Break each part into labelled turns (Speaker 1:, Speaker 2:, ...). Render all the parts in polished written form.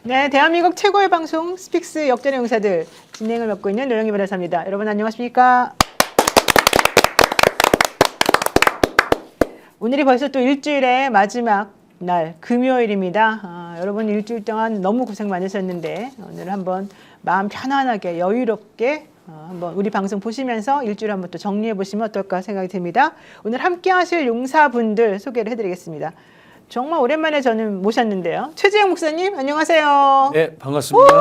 Speaker 1: 네, 대한민국 최고의 방송 스픽스 역전의 용사들 진행을 맡고 있는 류영희 변호사입니다. 여러분 안녕하십니까? 오늘이 벌써 또 일주일의 마지막 날 금요일입니다. 여러분 일주일 동안 너무 고생 많으셨는데 오늘 한번 마음 편안하게 여유롭게 한번 우리 방송 보시면서 일주일 한번 또 정리해 보시면 어떨까 생각이 듭니다. 오늘 함께 하실 용사분들 소개를 해드리겠습니다. 정말 오랜만에 저는 모셨는데요. 최재형 목사님 안녕하세요.
Speaker 2: 네, 반갑습니다.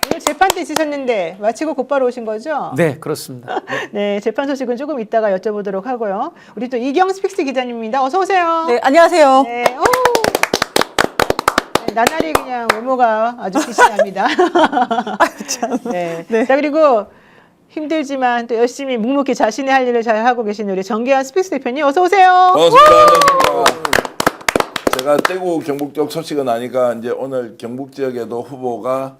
Speaker 1: 오늘 재판 때 있으셨는데 마치고 곧바로 오신 거죠?
Speaker 2: 네, 그렇습니다.
Speaker 1: 네, 재판 소식은 조금 이따가 여쭤보도록 하고요. 우리 또 이경 스픽스 기자님입니다. 어서 오세요.
Speaker 3: 네, 안녕하세요.
Speaker 1: 네, 네, 나날이 그냥 외모가 아주 비신합니다. 네.
Speaker 3: 네.
Speaker 1: 자, 그리고 힘들지만 또 열심히 묵묵히 자신의 할 일을 잘 하고 계신 우리 정계환 스픽스 대표님 어서 오세요.
Speaker 4: 반갑습니다. 제가 대구 경북 쪽 소식은 아니까 이제 오늘 경북 지역에도 후보가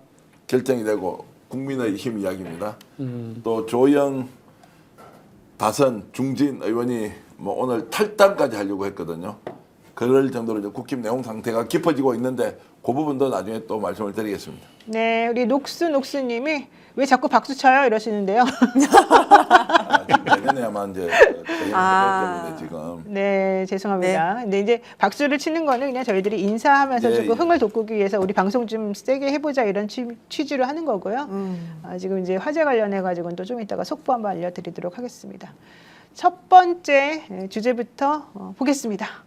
Speaker 4: 결정이 되고 국민의 힘 이야기입니다. 또 조영 다선 중진 의원이 뭐 오늘 탈당까지 하려고 했거든요. 그럴 정도로 이제 국힘 내용 상태가 깊어지고 있는데 그 부분도 나중에 또 말씀을 드리겠습니다.
Speaker 1: 네, 우리 녹수님이 왜 자꾸 박수 쳐요 이러시는데요.
Speaker 4: 내년에야만 이제 때문에 지금.
Speaker 1: 네, 죄송합니다. 근데 이제 박수를 치는 거는 그냥 저희들이 인사하면서
Speaker 4: 예,
Speaker 1: 조금
Speaker 4: 예.
Speaker 1: 흥을 돋구기 위해서 우리 방송 좀 세게 해보자 이런 취지로 하는 거고요. 지금 이제 화제 관련해 가지고는 또 좀 이따가 속보 한번 알려드리도록 하겠습니다. 첫 번째 주제부터 보겠습니다.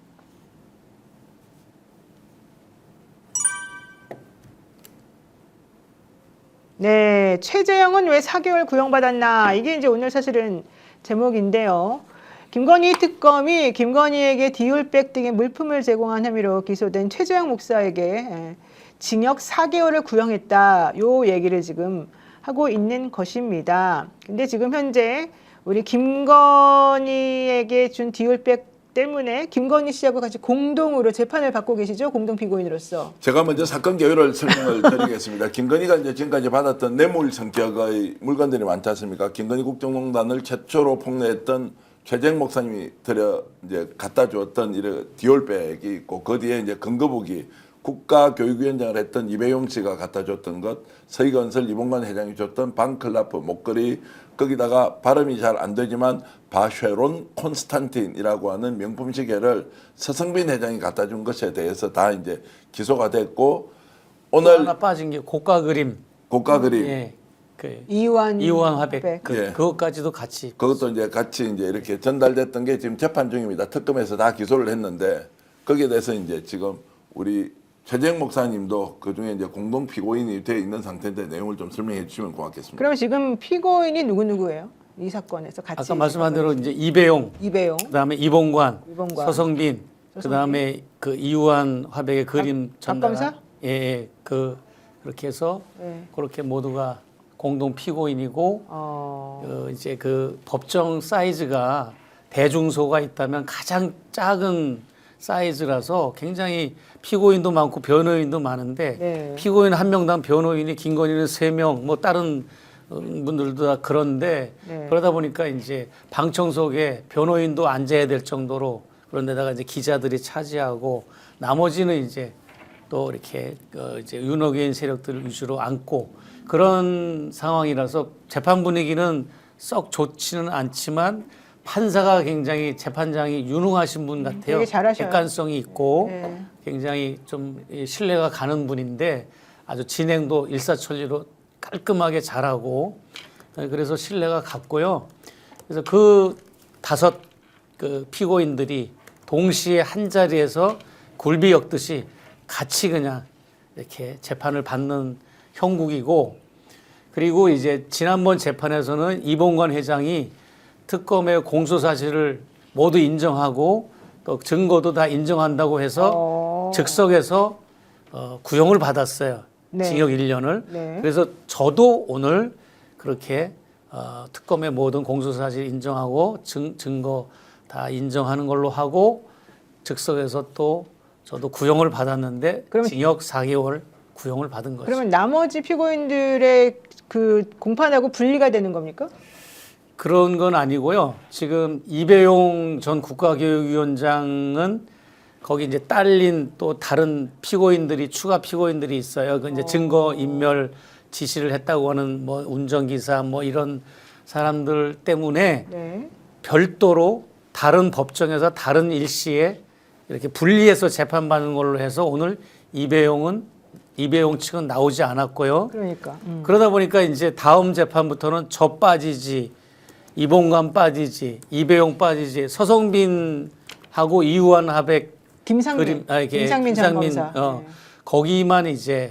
Speaker 1: 네, 최재형은 왜 4개월 구형받았나? 이게 이제 오늘 사실은 제목인데요. 김건희 특검이 김건희에게 디올백 등의 물품을 제공한 혐의로 기소된 최재형 목사에게 징역 4개월을 구형했다. 요 얘기를 지금 하고 있는 것입니다. 근데 지금 현재 우리 김건희에게 준 디올백 때문에 김건희 씨하고 같이 공동으로 재판을 받고 계시죠? 공동 피고인으로서.
Speaker 4: 제가 먼저 사건 개요를 설명을 드리겠습니다. 김건희가 이제 지금까지 받았던 뇌물 성격의 물건들이 많지 않습니까? 김건희 국정농단을 최초로 폭로했던 최재형 목사님이 이제 갖다 주었던 이런 디올백이 있고 그 뒤에 이제 근거북이 국가교육위원장을 했던 이배용 씨가 갖다 줬던 것, 서희건설 이봉관 회장이 줬던 반클라프 목걸이, 거기다가 발음이 잘 안 되지만 바쉐론 콘스탄틴이라고 하는 명품 시계를 서성빈 회장이 갖다 준 것에 대해서 다 이제 기소가 됐고 오늘
Speaker 2: 하나 빠진 게 고가 그림.
Speaker 4: 고가 그림
Speaker 2: 예, 그
Speaker 1: 이완
Speaker 2: 화백.
Speaker 1: 백.
Speaker 4: 예.
Speaker 2: 그것까지도 같이.
Speaker 4: 그것도 이제 같이 이제 이렇게 전달됐던 게 지금 재판 중입니다. 특검에서 다 기소를 했는데 거기에 대해서 이제 지금 우리 최재형 목사님도 그 중에 이제 공동 피고인이 돼 있는 상태인데 내용을 좀 설명해 주시면 고맙겠습니다.
Speaker 1: 그러면 지금 피고인이 누구예요? 이 사건에서 같이.
Speaker 2: 아까 말씀한 대로 이제 이배용,
Speaker 1: 이배용.
Speaker 2: 그다음에 이봉관,
Speaker 1: 이봉관.
Speaker 2: 서성빈, 그다음에 그 이우한 화백의 그림 전달.
Speaker 1: 박검사?
Speaker 2: 예, 그렇게 해서
Speaker 1: 네.
Speaker 2: 그렇게 모두가 공동 피고인이고 이제 그 법정 사이즈가 대중소가 있다면 가장 작은 사이즈라서 굉장히 피고인도 많고 변호인도 많은데
Speaker 1: 네.
Speaker 2: 피고인 한 명당 변호인이 김건희는 3명, 뭐 다른 분들도 다 그런데
Speaker 1: 네.
Speaker 2: 그러다 보니까 이제 방청석에 변호인도 앉아야 될 정도로 그런 데다가 이제 기자들이 차지하고 나머지는 이제 또 이렇게 이제 윤호개인 세력들 위주로 앉고 그런 상황이라서 재판 분위기는 썩 좋지는 않지만 판사가 굉장히 재판장이 유능하신 분 같아요.
Speaker 1: 되게 잘하셔요.
Speaker 2: 객관성이 있고
Speaker 1: 네.
Speaker 2: 굉장히 좀 신뢰가 가는 분인데 아주 진행도 일사천리로 깔끔하게 잘하고 그래서 신뢰가 갔고요. 그래서 그 5 그 피고인들이 동시에 한 자리에서 굴비 엮듯이 같이 그냥 이렇게 재판을 받는 형국이고 그리고 이제 지난번 재판에서는 이봉관 회장이 특검의 공소 사실을 모두 인정하고 또 증거도 다 인정한다고 해서 즉석에서 구형을 받았어요.
Speaker 1: 네.
Speaker 2: 징역 1년을.
Speaker 1: 네.
Speaker 2: 그래서 저도 오늘 그렇게 특검의 모든 공소 사실 인정하고 증거 다 인정하는 걸로 하고 즉석에서 또 저도 구형을 받았는데
Speaker 1: 그러면-
Speaker 2: 징역 4개월 구형을 받은 거죠.
Speaker 1: 그러면 나머지 피고인들의 그 공판하고 분리가 되는 겁니까?
Speaker 2: 그런 건 아니고요. 지금 이배용 전 국가교육위원장은 거기 이제 딸린 또 다른 피고인들이 추가 피고인들이 있어요. 그 이제 증거 인멸 지시를 했다고 하는 뭐 운전기사 뭐 이런 사람들 때문에
Speaker 1: 네.
Speaker 2: 별도로 다른 법정에서 다른 일시에 이렇게 분리해서 재판받는 걸로 해서 오늘 이배용 측은 나오지 않았고요.
Speaker 1: 그러니까.
Speaker 2: 그러다 보니까 이제 다음 재판부터는 저 빠지지, 이봉관 빠지지, 이배용 빠지지, 서성빈하고 이우환 하백
Speaker 1: 김상민, 김상민 전 검사. 네.
Speaker 2: 거기만 이제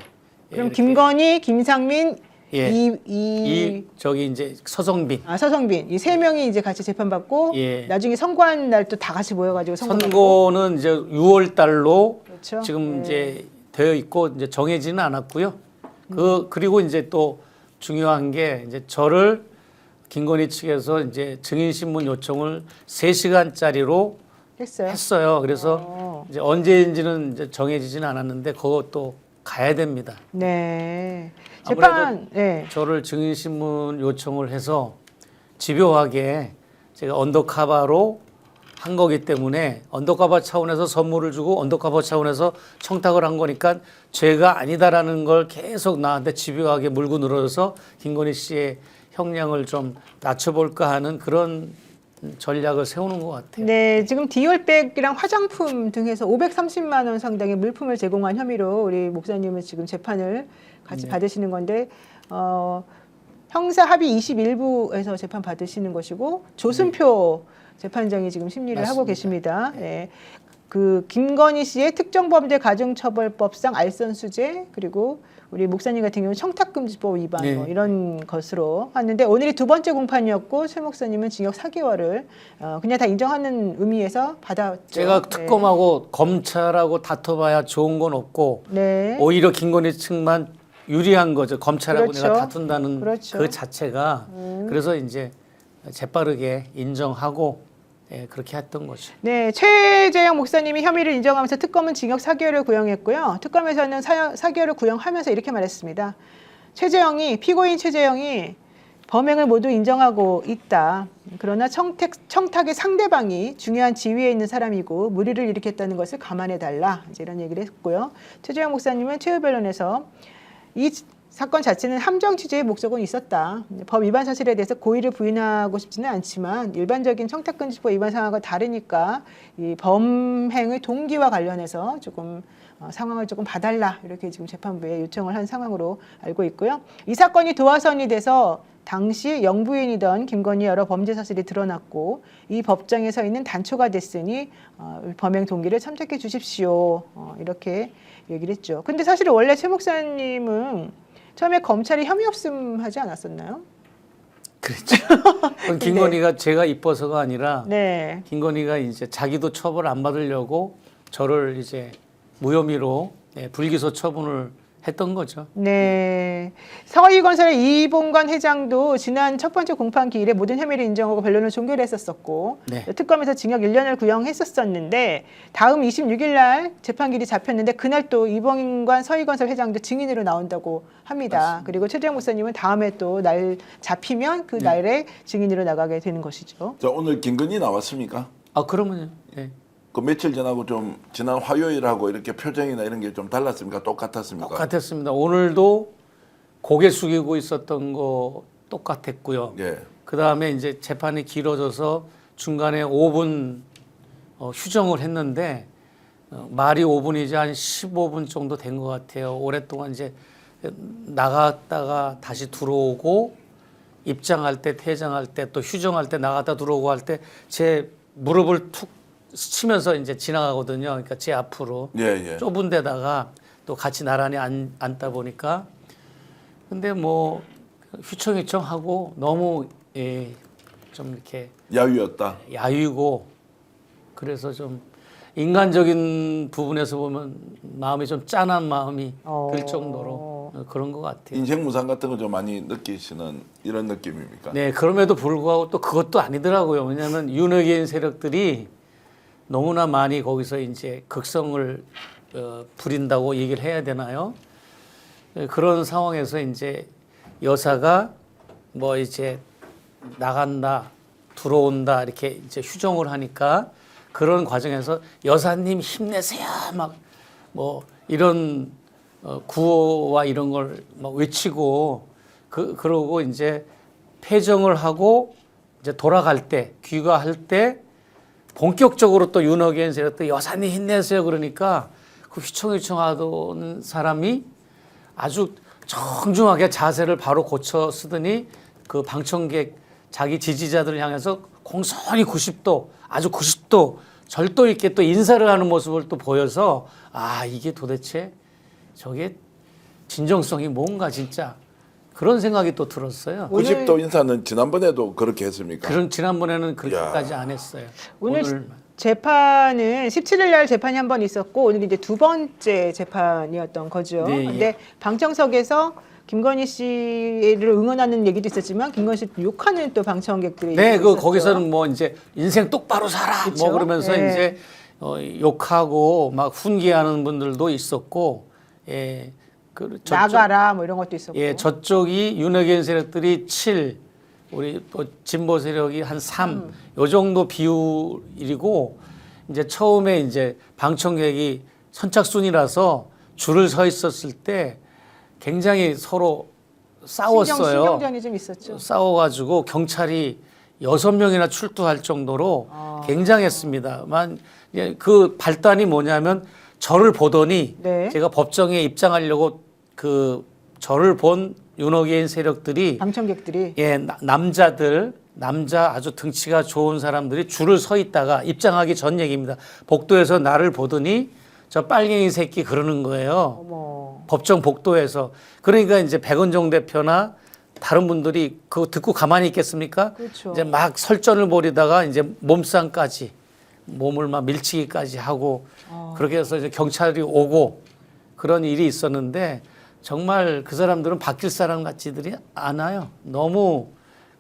Speaker 1: 그럼 김건희, 김상민,
Speaker 2: 이 저기 이제 서성빈
Speaker 1: 서성빈 이 세 명이 이제 같이 재판받고
Speaker 2: 예.
Speaker 1: 나중에 선고하는 날 또 다 같이 모여가지고
Speaker 2: 선고는 이제 6월 달로
Speaker 1: 그렇죠.
Speaker 2: 지금
Speaker 1: 예.
Speaker 2: 이제 되어 있고 이제 정해지는 않았고요. 그리고 이제 또 중요한 게 이제 저를 김건희 측에서 이제 증인 신문 요청을 3시간짜리로 했어요. 그래서 이제 언제인지는 이제 정해지지는 않았는데 그것도 가야 됩니다.
Speaker 1: 네.
Speaker 2: 아무래도
Speaker 1: 네.
Speaker 2: 저를 증인 신문 요청을 해서 집요하게 제가 언더커버로 한 거기 때문에 언더커버 차원에서 선물을 주고 언더커버 차원에서 청탁을 한 거니까 죄가 아니다라는 걸 계속 나한테 집요하게 물고 늘어져서 김건희 씨의 형량을 좀 낮춰볼까 하는 그런 전략을 세우는 것 같아요.
Speaker 1: 네, 지금 디올백이랑 화장품 등 해서 530만 원 상당의 물품을 제공한 혐의로 우리 목사님은 지금 재판을 같이 받으시는 건데 형사 합의 21부에서 재판 받으시는 것이고 조순표 재판장이 지금 심리를
Speaker 2: 맞습니다.
Speaker 1: 하고 계십니다. 네. 그 김건희 씨의 특정범죄 가중처벌법상 알선수재 그리고 우리 목사님 같은 경우는 청탁금지법 위반
Speaker 2: 네.
Speaker 1: 뭐 이런 것으로 왔는데 오늘이 두 번째 공판이었고 최 목사님은 징역 4개월을 그냥 다 인정하는 의미에서 받았죠.
Speaker 2: 제가 특검하고 검찰하고 다퉈봐야 좋은 건 없고
Speaker 1: 네.
Speaker 2: 오히려 김건희 측만 유리한 거죠. 검찰하고
Speaker 1: 그렇죠.
Speaker 2: 내가 다툰다는
Speaker 1: 그렇죠.
Speaker 2: 그 자체가 그래서 이제 재빠르게 인정하고 그렇게 했던 거죠.
Speaker 1: 네, 최재형 목사님이 혐의를 인정하면서 특검은 징역 4개월을 구형했고요. 특검에서는 4개월을 구형하면서 이렇게 말했습니다. 피고인 최재형이 범행을 모두 인정하고 있다. 그러나 청탁의 상대방이 중요한 지위에 있는 사람이고 무리를 일으켰다는 것을 감안해달라. 이제 이런 얘기를 했고요. 최재형 목사님은 최후 변론에서 이 사건 자체는 함정 취재의 목적은 있었다. 법 위반 사실에 대해서 고의를 부인하고 싶지는 않지만 일반적인 청탁금지법 위반 상황과 다르니까 이 범행의 동기와 관련해서 조금 상황을 조금 봐달라 이렇게 지금 재판부에 요청을 한 상황으로 알고 있고요. 이 사건이 도화선이 돼서 당시 영부인이던 김건희 여러 범죄 사실이 드러났고 이 법정에 서 있는 단초가 됐으니 범행 동기를 참작해 주십시오. 이렇게 얘기를 했죠. 근데 사실 원래 최 목사님은 처음에 검찰이 혐의 없음 하지 않았었나요?
Speaker 2: 그렇죠. 그건 김건희가 제가 이뻐서가 아니라
Speaker 1: 네.
Speaker 2: 김건희가 이제 자기도 처벌 안 받으려고 저를 이제 무혐의로 불기소 처분을 했던 거죠.
Speaker 1: 네. 서희건설의 이봉관 회장도 지난 첫 번째 공판 기일에 모든 혐의를 인정하고 변론을 종결했었었고
Speaker 2: 네.
Speaker 1: 특검에서 징역 1년을 구형했었었는데 다음 26일 날 재판기일이 잡혔는데 그날 또 이봉관 서희건설 회장도 증인으로 나온다고 합니다.
Speaker 2: 맞습니다.
Speaker 1: 그리고 최재형 목사님은 다음에 또 날 잡히면 그 날에 증인으로 나가게 되는 것이죠.
Speaker 4: 자, 오늘 김건희 나왔습니까?
Speaker 2: 그러면요. 예.
Speaker 4: 그 며칠 전하고 좀 지난 화요일하고 이렇게 표정이나 이런 게 좀 달랐습니까? 똑같았습니까?
Speaker 2: 똑같았습니다. 오늘도 고개 숙이고 있었던 거 똑같았고요.
Speaker 4: 예.
Speaker 2: 그 다음에 이제 재판이 길어져서 중간에 5분 휴정을 했는데 말이 5분이지 한 15분 정도 된 것 같아요. 오랫동안 이제 나갔다가 다시 들어오고 입장할 때, 퇴장할 때, 또 휴정할 때 나갔다 들어오고 할 때 제 무릎을 툭 치면서 이제 지나가거든요. 그러니까 제 앞으로
Speaker 4: 예.
Speaker 2: 좁은 데다가 또 같이 나란히 앉다 보니까 근데 뭐 휘청휘청하고 너무 좀 이렇게
Speaker 4: 야유였다.
Speaker 2: 야유고 그래서 좀 인간적인 부분에서 보면 마음이 좀 짠한 마음이 들 정도로 그런 것 같아요.
Speaker 4: 인생 무상 같은 거 좀 많이 느끼시는 이런 느낌입니까?
Speaker 2: 네, 그럼에도 불구하고 또 그것도 아니더라고요. 왜냐하면 윤핵인 세력들이 너무나 많이 거기서 이제 극성을 부린다고 얘기를 해야 되나요? 그런 상황에서 이제 여사가 뭐 이제 나간다, 들어온다 이렇게 이제 휴정을 하니까 그런 과정에서 여사님 힘내세요 막 뭐 이런 구호와 이런 걸 막 외치고 그러고 이제 퇴정을 하고 이제 돌아갈 때 귀가할 때 본격적으로 또 윤호기엔 세력들 여사님 힘내세요 그러니까 그 휘청휘청하던 사람이 아주 정중하게 자세를 바로 고쳐 쓰더니 그 방청객 자기 지지자들을 향해서 공손히 90도 아주 90도 절도 있게 또 인사를 하는 모습을 또 보여서 아 이게 도대체 저게 진정성이 뭔가 진짜 그런 생각이 또 들었어요.
Speaker 4: 90도 인사는 지난번에도 그렇게 했습니까?
Speaker 2: 그런 지난번에는 그렇게까지 안 했어요.
Speaker 1: 오늘 재판은 17일 날 재판이 한 번 있었고 오늘 이제 두 번째 재판이었던 거죠.
Speaker 2: 네, 예.
Speaker 1: 근데 방청석에서 김건희 씨를 응원하는 얘기도 있었지만 김건희 씨 욕하는 또 방청객들이
Speaker 2: 네, 그
Speaker 1: 있었죠.
Speaker 2: 거기서는 뭐 이제 인생 똑바로 살아
Speaker 1: 그쵸?
Speaker 2: 뭐 그러면서
Speaker 1: 네.
Speaker 2: 이제 욕하고 막 훈계하는 분들도 있었고, 예, 그
Speaker 1: 나가라 뭐 이런 것도 있었고.
Speaker 2: 예, 저쪽이 윤핵관 세력들이 7, 우리 또 진보 세력이 한 3, 요 정도 비율이고 이제 처음에 이제 방청객이 선착순이라서 줄을 서 있었을 때 굉장히 서로 싸웠어요.
Speaker 1: 신경전이 좀 있었죠.
Speaker 2: 싸워가지고 경찰이 6명이나 출두할 정도로 굉장했습니다만 그 발단이 뭐냐면 저를 보더니
Speaker 1: 네.
Speaker 2: 제가 법정에 입장하려고 그 저를 본 윤호개인 세력들이
Speaker 1: 방청객들이
Speaker 2: 예 남자 아주 등치가 좋은 사람들이 줄을 서 있다가 입장하기 전 얘기입니다. 복도에서 나를 보더니 저 빨갱이 새끼 그러는 거예요.
Speaker 1: 어머.
Speaker 2: 법정 복도에서. 그러니까 이제 백은종 대표나 다른 분들이 그거 듣고 가만히 있겠습니까?
Speaker 1: 그렇죠.
Speaker 2: 이제 막 설전을 벌이다가 이제 몸싸움까지 몸을 막 밀치기까지 하고 그렇게 해서 이제 경찰이 오고 그런 일이 있었는데 정말 그 사람들은 바뀔 사람 같지들이 않아요. 너무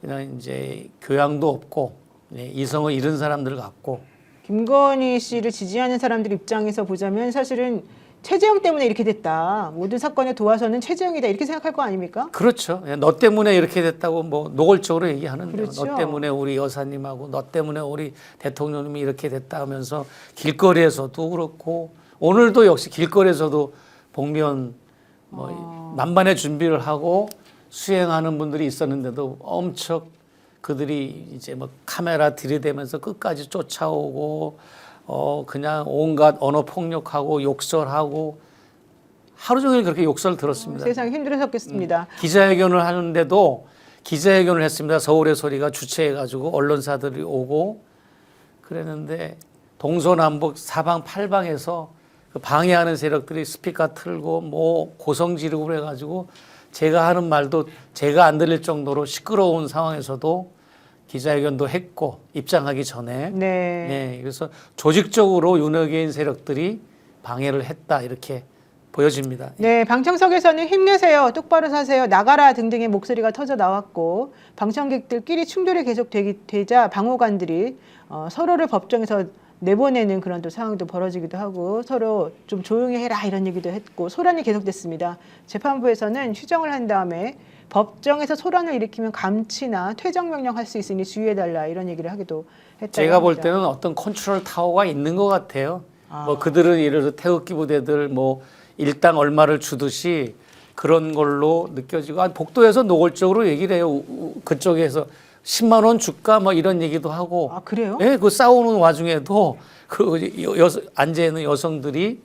Speaker 2: 그냥 이제 교양도 없고 이성을 잃은 사람들 같고.
Speaker 1: 김건희 씨를 지지하는 사람들 입장에서 보자면 사실은 최재형 때문에 이렇게 됐다. 모든 사건에 도와서는 최재형이다. 이렇게 생각할 거 아닙니까?
Speaker 2: 그렇죠. 너 때문에 이렇게 됐다고 뭐 노골적으로 얘기하는데
Speaker 1: 그렇죠.
Speaker 2: 너 때문에 우리 여사님하고 너 때문에 우리 대통령님이 이렇게 됐다 하면서 길거리에서도 그렇고 오늘도 역시 길거리에서도 복면 뭐 만반의 준비를 하고 수행하는 분들이 있었는데도 엄청 그들이 이제 뭐 카메라 들이대면서 끝까지 쫓아오고 그냥 온갖 언어 폭력하고 욕설하고 하루 종일 그렇게 욕설 들었습니다.
Speaker 1: 세상이 힘들었겠습니다.
Speaker 2: 기자회견을 하는데도 기자회견을 했습니다. 서울의 소리가 주최해가지고 언론사들이 오고 그랬는데 동서남북 사방 팔방에서 그 방해하는 세력들이 스피커 틀고 뭐 고성 지르고 그래가지고 제가 하는 말도 제가 안 들릴 정도로 시끄러운 상황에서도 기자회견도 했고 입장하기 전에
Speaker 1: 네.
Speaker 2: 네, 그래서 조직적으로 윤핵관 세력들이 방해를 했다 이렇게 보여집니다.
Speaker 1: 네, 방청석에서는 힘내세요, 똑바로 사세요, 나가라 등등의 목소리가 터져 나왔고 방청객들끼리 충돌이 계속 되자 방호관들이 서로를 법정에서 내보내는 그런 또 상황도 벌어지기도 하고 서로 좀 조용히 해라 이런 얘기도 했고 소란이 계속됐습니다. 재판부에서는 휴정을 한 다음에 법정에서 소란을 일으키면 감치나 퇴정 명령할 수 있으니 주의해달라 이런 얘기를 하기도 했다고
Speaker 2: 제가 볼
Speaker 1: 합니다.
Speaker 2: 때는 어떤 컨트롤 타워가 있는 것 같아요. 뭐 그들은 예를 들어 태극기 부대들 뭐 일당 얼마를 주듯이 그런 걸로 느껴지고 복도에서 노골적으로 얘기를 해요. 그쪽에서 10만 원 줄까 뭐 이런 얘기도 하고.
Speaker 1: 아 그래요?
Speaker 2: 네, 그 싸우는 와중에도 그 앉아 있는 여성들이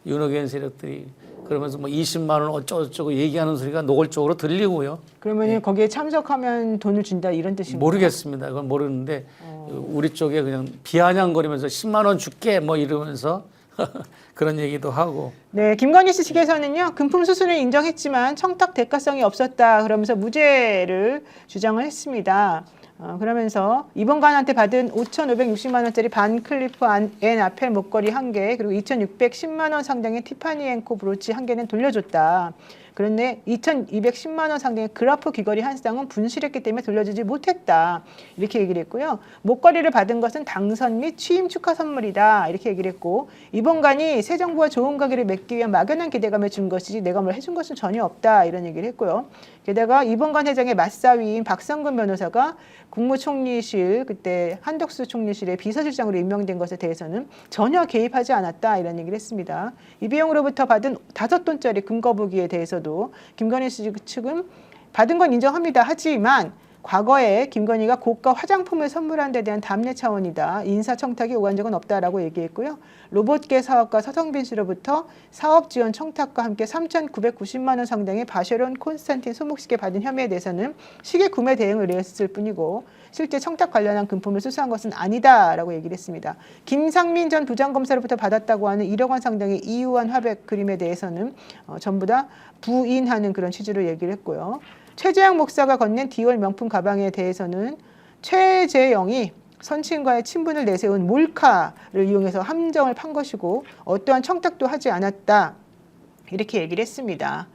Speaker 2: 윤핵관 세력들이 그러면서 뭐 20만 원 어쩌고저쩌고 얘기하는 소리가 노골적으로 들리고요.
Speaker 1: 그러면 거기에 참석하면 돈을 준다 이런 뜻인가요?
Speaker 2: 모르겠습니다. 그건 모르는데 우리 쪽에 그냥 비아냥거리면서 10만 원 줄게 뭐 이러면서 그런 얘기도 하고.
Speaker 1: 네, 김건희 씨 측에서는요 금품 수수는 인정했지만 청탁 대가성이 없었다 그러면서 무죄를 주장을 했습니다. 그러면서 이번관한테 받은 5,560만 원짜리 반클리프 앤 아펠 목걸이 1개 그리고 2,610만 원 상당의 티파니 앤코 브로치 1개는 돌려줬다. 그런데 2,210만 원 상당의 그라프 귀걸이 한 쌍은 분실했기 때문에 돌려주지 못했다. 이렇게 얘기를 했고요. 목걸이를 받은 것은 당선 및 취임 축하 선물이다. 이렇게 얘기를 했고 이번 간이 새 정부와 좋은 관계를 맺기 위한 막연한 기대감을 준 것이지 내가 뭘 해준 것은 전혀 없다. 이런 얘기를 했고요. 게다가 이번관 회장의 맞사위인 박성근 변호사가 국무총리실 그때 한덕수 총리실의 비서실장으로 임명된 것에 대해서는 전혀 개입하지 않았다 이런 얘기를 했습니다. 이비용으로부터 받은 5돈짜리 금거북이에 대해서도 김건희 씨 측은 받은 건 인정합니다. 하지만 과거에 김건희가 고가 화장품을 선물한 데 대한 답례 차원이다. 인사청탁이 오간 적은 없다라고 얘기했고요. 로봇계 사업가 서성빈 씨로부터 사업 지원 청탁과 함께 3,990만 원 상당의 바쉐론 콘스탄틴 소목시계 받은 혐의에 대해서는 시계 구매 대행을 의뢰했을 뿐이고 실제 청탁 관련한 금품을 수수한 것은 아니다라고 얘기를 했습니다. 김상민 전 부장검사로부터 받았다고 하는 1억 원 상당의 이유한 화백 그림에 대해서는 전부 다 부인하는 그런 취지로 얘기를 했고요. 최재형 목사가 건넨 디올 명품 가방에 대해서는 최재형이 선친과의 친분을 내세운 몰카를 이용해서 함정을 판 것이고 어떠한 청탁도 하지 않았다. 이렇게 얘기를 했습니다.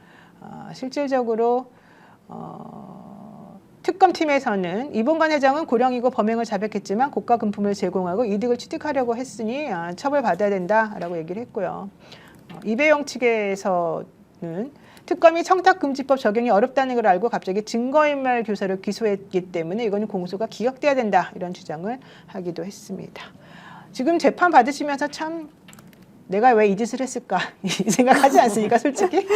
Speaker 1: 실질적으로 특검팀에서는 이봉관 회장은 고령이고 범행을 자백했지만 고가 금품을 제공하고 이득을 취득하려고 했으니 처벌받아야 된다라고 얘기를 했고요. 이배용 측에서는 특검이 청탁금지법 적용이 어렵다는 걸 알고 갑자기 증거인멸 교사를 기소했기 때문에 이거는 공소가 기각돼야 된다 이런 주장을 하기도 했습니다. 지금 재판 받으시면서 참 내가 왜 이 짓을 했을까 이 생각하지 않습니까 솔직히?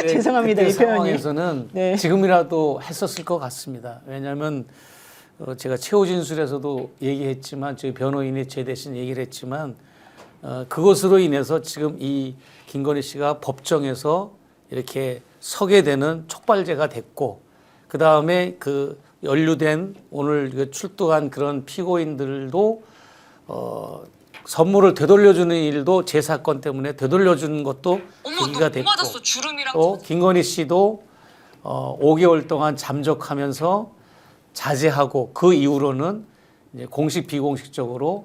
Speaker 2: 네,
Speaker 1: 죄송합니다
Speaker 2: 그때
Speaker 1: 이 표현이.
Speaker 2: 상황에서는
Speaker 1: 네.
Speaker 2: 지금이라도 했었을 것 같습니다. 왜냐하면 제가 최후 진술에서도 얘기했지만 저희 변호인이 제 대신 얘기를 했지만 그것으로 인해서 지금 이 김건희 씨가 법정에서 이렇게 서게 되는 촉발제가 됐고 그 다음에 그 연루된 오늘 출두한 그런 피고인들도 선물을 되돌려주는 일도 제 사건 때문에 되돌려주는 것도 계기가 됐고 또 김건희 씨도 5개월 동안 잠적하면서 자제하고 그 이후로는 이제 공식 비공식적으로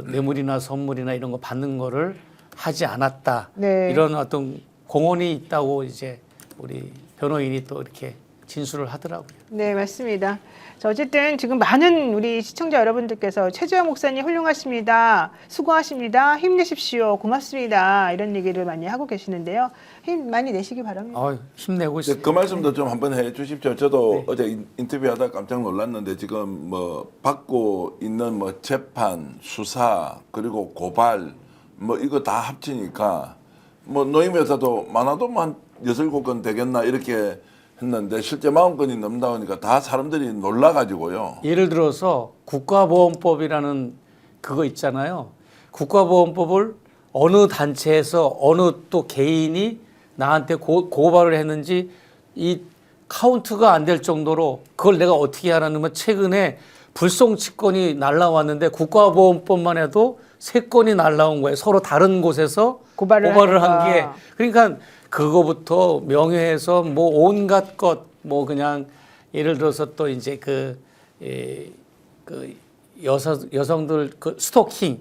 Speaker 2: 뇌물이나 선물이나 이런 거 받는 거를 하지 않았다.
Speaker 1: 네.
Speaker 2: 이런 어떤 공헌이 있다고 이제 우리 변호인이 또 이렇게 진술을 하더라고요.
Speaker 1: 네, 맞습니다. 자, 어쨌든 지금 많은 우리 시청자 여러분들께서 최재형 목사님 훌륭하십니다. 수고하십니다. 힘내십시오. 고맙습니다. 이런 얘기를 많이 하고 계시는데요. 힘 많이 내시기 바랍니다.
Speaker 2: 힘내고 있습니다.
Speaker 4: 그 말씀도 좀 한번 해 주십시오. 저도 어제 인터뷰하다 깜짝 놀랐는데 지금 뭐 받고 있는 뭐 재판, 수사 그리고 고발 뭐 이거 다 합치니까 뭐 노임회사도 많아도 한 6-7건 되겠나 이렇게 했는데 실제 40건이 넘다 보니까 다 사람들이 놀라가지고요.
Speaker 2: 예를 들어서 국가보험법이라는 그거 있잖아요. 국가보험법을 어느 단체에서 어느 또 개인이 나한테 고발을 했는지 이 카운트가 안 될 정도로 그걸 내가 어떻게 하라는 최근에 불송치건이 날라왔는데 국가보험법만 해도 3건이 날라온 거예요. 서로 다른 곳에서 고발을 한 게. 그러니까 그거부터 명예훼손 뭐 온갖 것 뭐 그냥 예를 들어서 또 이제 그 여성들 그 스토킹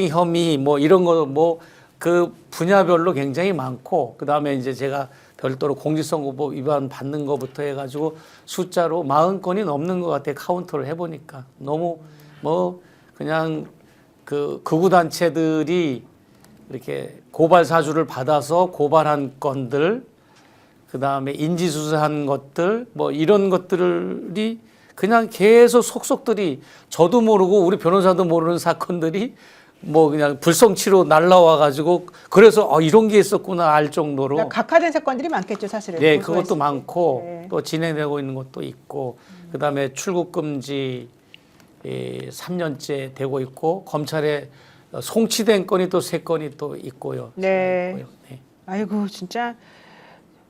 Speaker 2: 혐의 뭐 이런 거 뭐 그 분야별로 굉장히 많고 그다음에 이제 제가 별도로 공직선거법 위반 받는 거부터 해가지고 숫자로 40건이 넘는 것 같아요. 카운터를 해보니까 너무 뭐 그냥 그 극우단체들이 이렇게 고발 사주를 받아서 고발한 건들, 그 다음에 인지수사한 것들, 뭐 이런 것들이 그냥 계속 속속들이 저도 모르고 우리 변호사도 모르는 사건들이 뭐 그냥 불성치로 날라와가지고 그래서 이런 게 있었구나 알 정도로.
Speaker 1: 그러니까 각화된 사건들이 많겠죠 사실은.
Speaker 2: 네, 그것도 많고
Speaker 1: 네.
Speaker 2: 또 진행되고 있는 것도 있고, 그 다음에 출국 금지 3년째 되고 있고 검찰에 송치된 건이 또 3건이 또 있고요.
Speaker 1: 네.
Speaker 2: 네.
Speaker 1: 아이고 진짜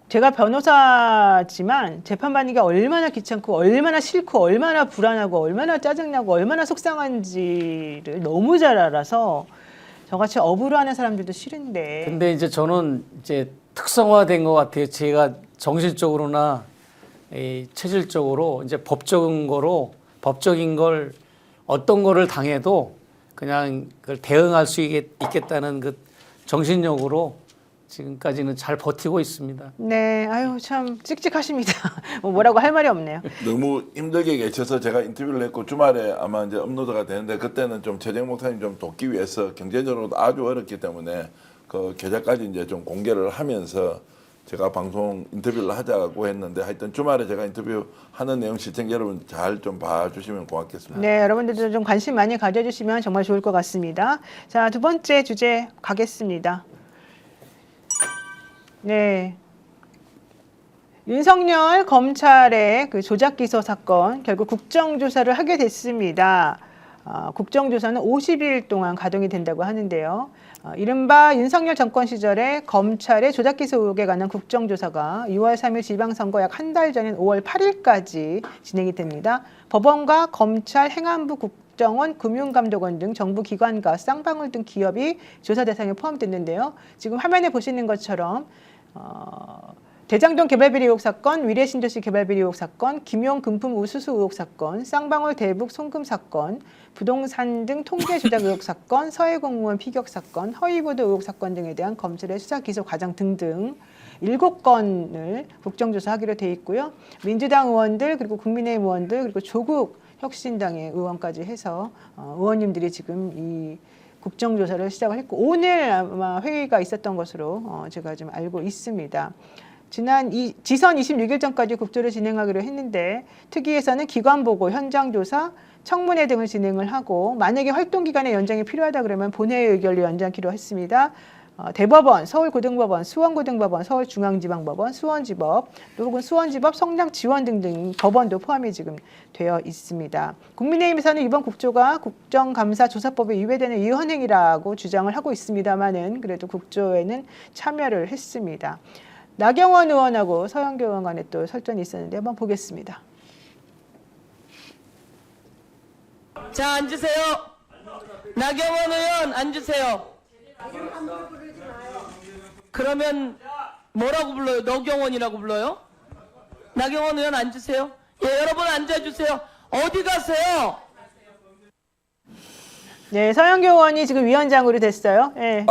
Speaker 1: 제가 변호사지만 재판받는 게 얼마나 귀찮고 얼마나 싫고 얼마나 불안하고 얼마나 짜증나고 얼마나 속상한지를 너무 잘 알아서 저같이 업으로 하는 사람들도 싫은데.
Speaker 2: 근데 이제 저는 이제 특성화된 것 같아요. 제가 정신적으로나 체질적으로 이제 법적인 걸 어떤 거를 당해도 그냥 그걸 대응할 수 있겠다는 그 정신력으로 지금까지는 잘 버티고 있습니다.
Speaker 1: 네, 아유 참 씩씩하십니다. 뭐라고 할 말이 없네요.
Speaker 4: 너무 힘들게 계셔서 제가 인터뷰를 했고 주말에 아마 이제 업로드가 되는데 그때는 좀 최재형 목사님 좀 돕기 위해서 경제적으로도 아주 어렵기 때문에 그 계좌까지 이제 좀 공개를 하면서 제가 방송 인터뷰를 하자고 했는데 하여튼 주말에 제가 인터뷰하는 내용 시청자 여러분 잘 좀 봐주시면 고맙겠습니다.
Speaker 1: 네, 여러분들도 좀 관심 많이 가져주시면 정말 좋을 것 같습니다. 자, 두 번째 주제 가겠습니다. 네. 윤석열 검찰의 그 조작 기소 사건 결국 국정조사를 하게 됐습니다. 국정조사는 50일 동안 가동이 된다고 하는데요. 이른바 윤석열 정권 시절에 검찰의 조작 기소 의혹에 관한 국정조사가 6월 3일 지방선거 약 한 달 전인 5월 8일까지 진행이 됩니다. 법원과 검찰, 행안부, 국정원, 금융감독원 등 정부 기관과 쌍방울 등 기업이 조사 대상에 포함됐는데요. 지금 화면에 보시는 것처럼 대장동 개발비리 의혹 사건, 위례신도시 개발비리 의혹 사건, 김용 금품 우수수 의혹 사건, 쌍방울 대북 송금 사건, 부동산 등 통계 조작 의혹 사건, 서해 공무원 피격 사건, 허위보도 의혹 사건 등에 대한 검찰의 수사 기소 과정 등등 7건을 국정조사하기로 돼 있고요. 민주당 의원들 그리고 국민의힘 의원들 그리고 조국 혁신당의 의원까지 해서 의원님들이 지금 이 국정조사를 시작을 했고 오늘 아마 회의가 있었던 것으로 제가 좀 알고 있습니다. 지선 26일 전까지 국조를 진행하기로 했는데 특위에서는 기관 보고, 현장 조사, 청문회 등을 진행을 하고 만약에 활동 기간의 연장이 필요하다 그러면 본회의 의결로 연장키로 했습니다. 대법원, 서울고등법원, 수원고등법원, 서울중앙지방법원, 수원지법, 또 혹은 수원지법, 성남지원 등등 법원도 포함이 지금 되어 있습니다. 국민의힘에서는 이번 국조가 국정감사조사법에 위배되는 위헌행위라고 주장을 하고 있습니다만은 그래도 국조에는 참여를 했습니다. 나경원 의원하고 서영교 의원 간에 또 설전이 있었는데 한번 보겠습니다.
Speaker 3: 자, 앉으세요. 나경원 의원 앉으세요. 그러면 뭐라고 불러요? 너경원이라고 불러요? 나경원 의원 앉으세요. 예, 여러분 앉아주세요. 어디 가세요?
Speaker 1: 네, 서영교 의원이 지금 위원장으로 됐어요. 네.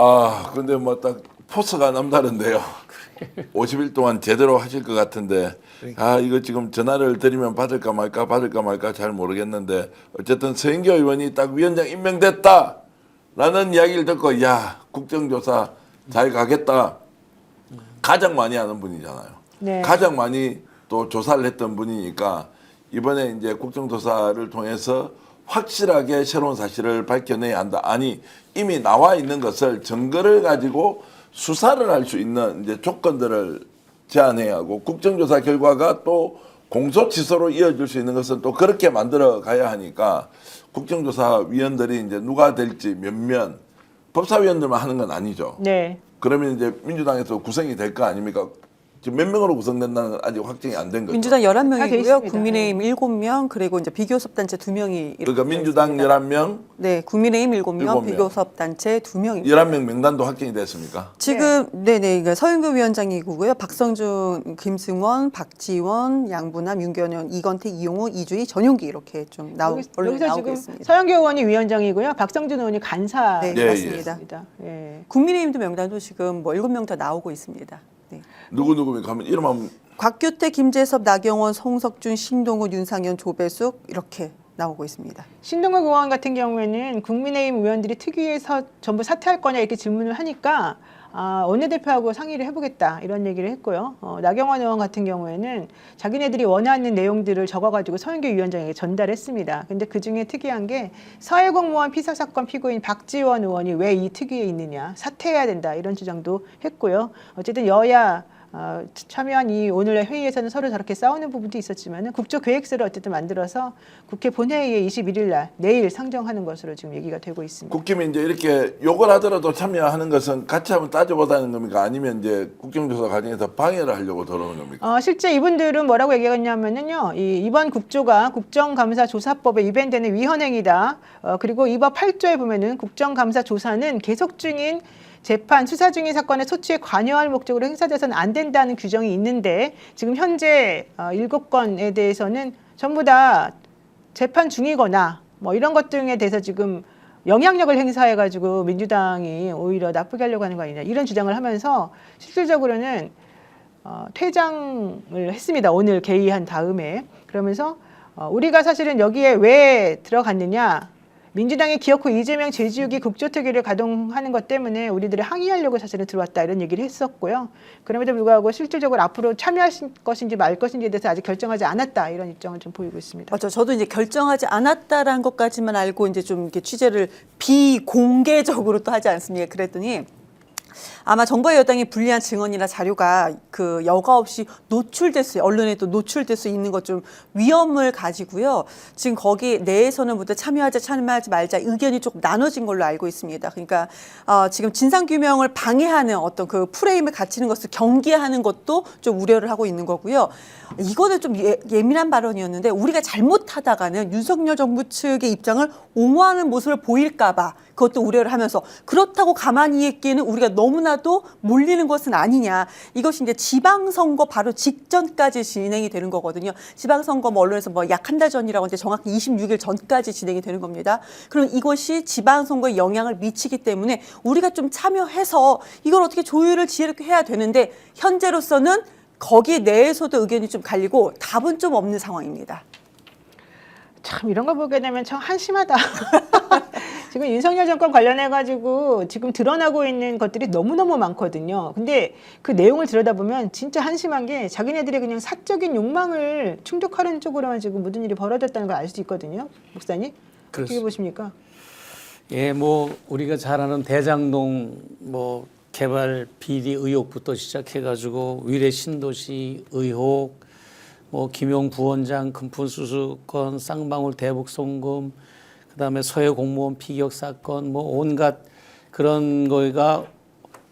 Speaker 4: 근데 뭐 딱 포스가 남다른데요. 50일 동안 제대로 하실 것 같은데 이거 지금 전화를 드리면 받을까 말까 잘 모르겠는데 어쨌든 서영교 의원이 딱 위원장 임명됐다라는 이야기를 듣고 국정조사 잘 가겠다. 가장 많이 하는 분이잖아요.
Speaker 1: 네.
Speaker 4: 가장 많이 또 조사를 했던 분이니까 이번에 이제 국정조사를 통해서 확실하게 새로운 사실을 밝혀내야 한다. 아니 이미 나와 있는 것을 증거를 가지고 수사를 할 수 있는 이제 조건들을 제안해야 하고 국정조사 결과가 또 공소 취소로 이어질 수 있는 것은 또 그렇게 만들어 가야 하니까 국정조사 위원들이 이제 누가 될지 몇몇 법사위원들만 하는 건 아니죠.
Speaker 1: 네.
Speaker 4: 그러면 이제 민주당에서 구성이 될 거 아닙니까? 지금 몇 명으로 구성된다는 건 아직 확정이 안 된 거죠.
Speaker 5: 민주당
Speaker 1: 다 돼
Speaker 5: 11명이고요.
Speaker 1: 있습니다.
Speaker 5: 국민의힘 7명, 그리고 이제 비교섭단체 2명이
Speaker 4: 그러니까 민주당 11명,
Speaker 5: 네, 국민의힘 7명,
Speaker 4: 7명.
Speaker 5: 비교섭단체 2명입니다.
Speaker 4: 11명 명단도 확정이 됐습니까?
Speaker 5: 지금 그러니까 서영교 위원장이고요. 박성준, 김승원, 박지원, 양분남, 윤견현, 이건택, 이용호, 이주희, 전용기 이렇게 좀 언론에
Speaker 1: 여기서
Speaker 5: 나오고
Speaker 1: 지금
Speaker 5: 있습니다.
Speaker 1: 서영교 의원이 위원장이고요. 박성준 의원이 간사.
Speaker 5: 네,
Speaker 4: 예,
Speaker 5: 맞습니다.
Speaker 1: 예.
Speaker 5: 국민의힘도 명단도 지금 뭐 7명 더 나오고 있습니다. 네.
Speaker 4: 누구입니까? 하면 이름하면
Speaker 5: 곽규태, 김재섭, 나경원, 송석준, 신동우, 윤상현, 조배숙 이렇게 나오고 있습니다.
Speaker 1: 신동국 의원 같은 경우에는 국민의힘 의원들이 특위에서 전부 사퇴할 거냐 이렇게 질문을 하니까 원내대표하고 상의를 해보겠다 이런 얘기를 했고요. 나경원 의원 같은 경우에는 자기네들이 원하는 내용들을 적어가지고 서영교 위원장에게 전달했습니다. 근데 그중에 특이한 게 서해공무원 피살사건 피고인 박지원 의원이 왜 이 특위에 있느냐, 사퇴해야 된다 이런 주장도 했고요. 어쨌든 여야 참여한 이 오늘의 회의에서는 서로 저렇게 싸우는 부분도 있었지만 국조계획서를 어쨌든 만들어서 국회 본회의에 21일 날 내일 상정하는 것으로 지금 얘기가 되고 있습니다.
Speaker 4: 국힘이 이제 이렇게 욕을 하더라도 참여하는 것은 같이 한번 따져보자는 겁니까? 아니면 이제 국정조사 과정에서 방해를 하려고 들어오는 겁니까?
Speaker 1: 실제 이분들은 뭐라고 얘기했냐면은요, 이번 국조가 국정감사조사법에 위반되는 위헌행위다. 그리고 이 법 8조에 보면은 국정감사조사는 계속 중인 재판, 수사 중인 사건의 소추에 관여할 목적으로 행사돼서는 안 된다는 규정이 있는데 지금 현재 7건에 대해서는 전부 다 재판 중이거나 뭐 이런 것 등에 대해서 지금 영향력을 행사해가지고 민주당이 오히려 나쁘게 하려고 하는 거 아니냐 이런 주장을 하면서 실질적으로는 퇴장을 했습니다. 오늘 개의한 다음에. 그러면서 우리가 사실은 여기에 왜 들어갔느냐. 민주당의 기어코 이재명 제지우기 국조특위를 가동하는 것 때문에 우리들이 항의하려고 사실은 들어왔다 이런 얘기를 했었고요. 그럼에도 불구하고 실질적으로 앞으로 참여하실 것인지 말 것인지에 대해서 아직 결정하지 않았다 이런 입장을 좀 보이고 있습니다.
Speaker 5: 맞죠. 저도 이제 결정하지 않았다라는 것까지만 알고 이제 좀 이렇게 취재를 비공개적으로 또 하지 않습니까? 그랬더니 아마 정부의 여당이 불리한 증언이나 자료가 그 여과 없이 노출됐어요. 언론에 또 노출될 수 있는 것 좀 위험을 가지고요. 지금 거기 내에서는 모두 참여하지 말자 의견이 조금 나눠진 걸로 알고 있습니다. 그러니까 지금 진상규명을 방해하는 어떤 그 프레임에 갇히는 것을 경계하는 것도 좀 우려를 하고 있는 거고요. 이거는 좀 예민한 발언이었는데 우리가 잘못하다가는 윤석열 정부 측의 입장을 옹호하는 모습을 보일까 봐 그것도 우려를 하면서 그렇다고 가만히 있기에는 우리가 너무나도 몰리는 것은 아니냐. 이것이 이제 지방선거 바로 직전까지 진행이 되는 거거든요. 지방선거 뭐 언론에서 뭐 약 한 달 전이라고 이제 정확히 26일 전까지 진행이 되는 겁니다. 그럼 이것이 지방선거에 영향을 미치기 때문에 우리가 좀 참여해서 이걸 어떻게 조율을 지혜롭게 해야 되는데 현재로서는 거기 내에서도 의견이 좀 갈리고 답은 좀 없는 상황입니다.
Speaker 1: 참 이런 거 보게 되면 참 한심하다. 지금 윤석열 정권 관련해가지고 지금 드러나고 있는 것들이 너무너무 많거든요. 근데 그 내용을 들여다보면 진짜 한심한 게 자기네들의 그냥 사적인 욕망을 충족하는 쪽으로만 지금 모든 일이 벌어졌다는 걸 알 수 있거든요. 목사님, 어떻게 보십니까?
Speaker 2: 예, 뭐 우리가 잘 아는 대장동 뭐 개발 비리 의혹부터 시작해가지고 위례 신도시 의혹, 뭐 김용 부원장 금품수수권, 쌍방울 대북 송금, 그다음에 서해 공무원 피격 사건, 뭐 온갖 그런 거가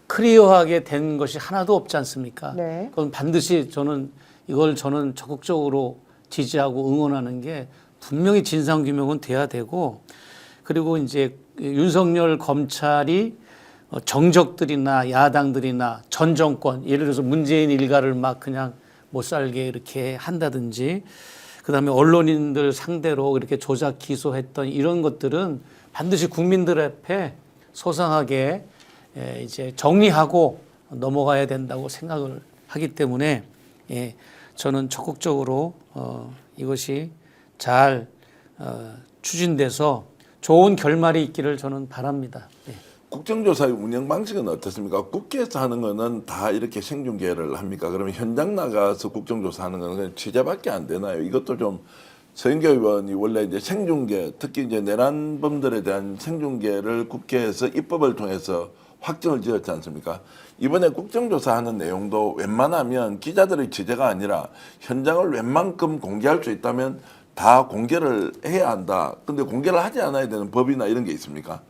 Speaker 2: 클리어하게 된 것이 하나도 없지 않습니까?
Speaker 1: 네.
Speaker 2: 그건 반드시 저는 적극적으로 지지하고 응원하는 게 분명히 진상 규명은 돼야 되고, 그리고 이제 윤석열 검찰이 정적들이나 야당들이나 전 정권, 예를 들어서 문재인 일가를 막 그냥 못 살게 이렇게 한다든지, 그다음에 언론인들 상대로 이렇게 조작 기소했던 이런 것들은 반드시 국민들 앞에 소상하게 이제 정리하고 넘어가야 된다고 생각을 하기 때문에 저는 적극적으로 이것이 잘 추진돼서 좋은 결말이 있기를 저는 바랍니다.
Speaker 4: 국정조사의 운영 방식은 어떻습니까? 국회에서 하는 거는 다 이렇게 생중계를 합니까? 그러면 현장 나가서 국정조사 하는 거는 그냥 취재밖에 안 되나요? 이것도 좀 서영교 의원이 원래 이제 생중계, 특히 이제 내란범들에 대한 생중계를 국회에서 입법을 통해서 확정을 지었지 않습니까? 이번에 국정조사하는 내용도 웬만하면 기자들의 취재가 아니라 현장을 웬만큼 공개할 수 있다면 다 공개를 해야 한다. 근데 공개를 하지 않아야 되는 법이나 이런 게 있습니까?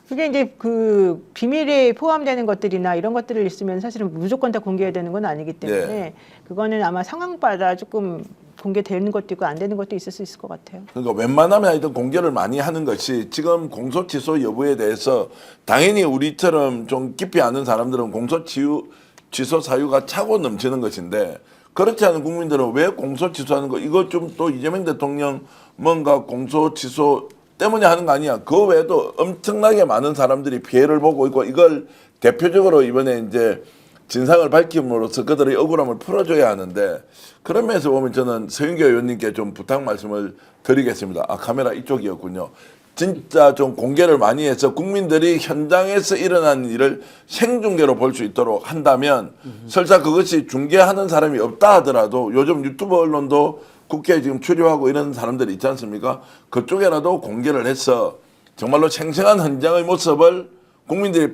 Speaker 1: 그게 이제 그 비밀에 포함되는 것들이나 이런 것들을 있으면 사실은 무조건 다 공개해야 되는 건 아니기 때문에
Speaker 4: 네.
Speaker 1: 그거는 아마 상황마다 조금 공개되는 것도 있고 안 되는 것도 있을 수 있을 것 같아요.
Speaker 4: 그러니까 웬만하면 하여튼 공개를 많이 하는 것이 지금 공소 취소 여부에 대해서 당연히 우리처럼 좀 깊이 아는 사람들은 공소 취소 사유가 차고 넘치는 것인데 그렇지 않은 국민들은 왜 공소 취소하는 거 이거 좀 또 이재명 대통령 뭔가 공소 취소 때문에 하는 거 아니야. 그 외에도 엄청나게 많은 사람들이 피해를 보고 있고 이걸 대표적으로 이번에 이제 진상을 밝힘으로써 그들의 억울함을 풀어줘야 하는데 그런 면에서 보면 저는 서영교 의원님께 좀 부탁 말씀을 드리겠습니다. 아, 카메라 이쪽이었군요. 진짜 좀 공개를 많이 해서 국민들이 현장에서 일어난 일을 생중계로 볼 수 있도록 한다면 설사 그것이 중계하는 사람이 없다 하더라도 요즘 유튜브 언론도 국회에 지금 출입하고 이런 사람들이 있지 않습니까? 그쪽에라도 공개를 해서 정말로 생생한 현장의 모습을 국민들이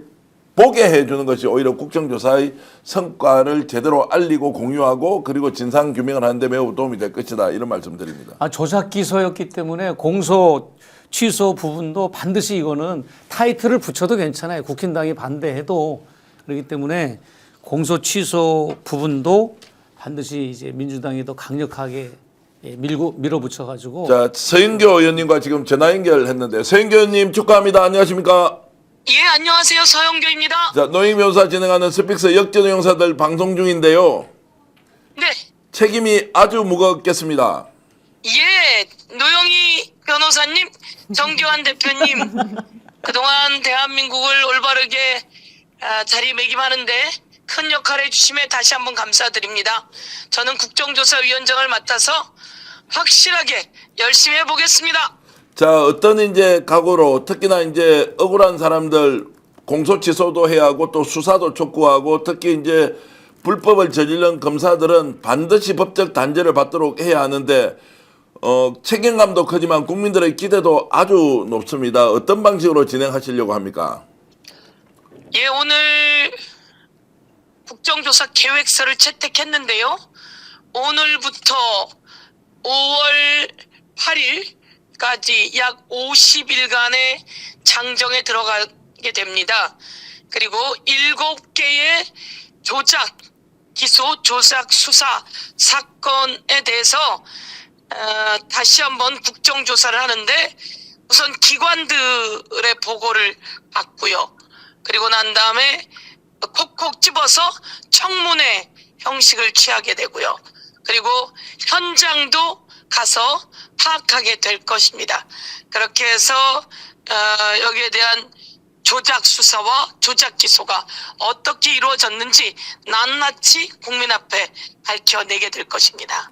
Speaker 4: 보게 해주는 것이 오히려 국정조사의 성과를 제대로 알리고 공유하고 그리고 진상규명을 하는데 매우 도움이 될 것이다. 이런 말씀드립니다.
Speaker 2: 조작 기소였기 때문에 공소 취소 부분도 반드시 이거는 타이틀을 붙여도 괜찮아요. 국힘당이 반대해도. 그렇기 때문에 공소 취소 부분도 반드시 이제 민주당이 더 강력하게 밀어붙여 가지고.
Speaker 4: 자, 서영교 의원님과 지금 전화 연결했는데 서영교 의원님 축하합니다. 안녕하십니까?
Speaker 6: 예, 안녕하세요. 서영교입니다.
Speaker 4: 자, 노영 변호사 진행하는 스픽스 역전 형사들 방송 중인데요.
Speaker 6: 네.
Speaker 4: 책임이 아주 무겁겠습니다.
Speaker 6: 예, 노영희 변호사님, 정교환 대표님, 그동안 대한민국을 올바르게 자리매김하는데 큰 역할을 해주심에 다시 한번 감사드립니다. 저는 국정조사위원장을 맡아서 확실하게 열심히 해보겠습니다.
Speaker 4: 자, 어떤 이제 각오로 특히나 이제 억울한 사람들 공소 취소도 해야 하고 또 수사도 촉구하고 특히 이제 불법을 저지른 검사들은 반드시 법적 단죄를 받도록 해야 하는데 책임감도 크지만 국민들의 기대도 아주 높습니다. 어떤 방식으로 진행하시려고 합니까?
Speaker 6: 예, 오늘 국정조사 계획서를 채택했는데요. 오늘부터 5월 8일까지 약 50일간의 장정에 들어가게 됩니다. 그리고 7개의 조작, 기소, 조작, 수사 사건에 대해서 다시 한번 국정조사를 하는데 우선 기관들의 보고를 받고요. 그리고 난 다음에 콕콕 집어서 청문회 형식을 취하게 되고요. 그리고 현장도 가서 파악하게 될 것입니다. 그렇게 해서 여기에 대한 조작 수사와 조작 기소가 어떻게 이루어졌는지 낱낱이 국민 앞에 밝혀내게 될 것입니다.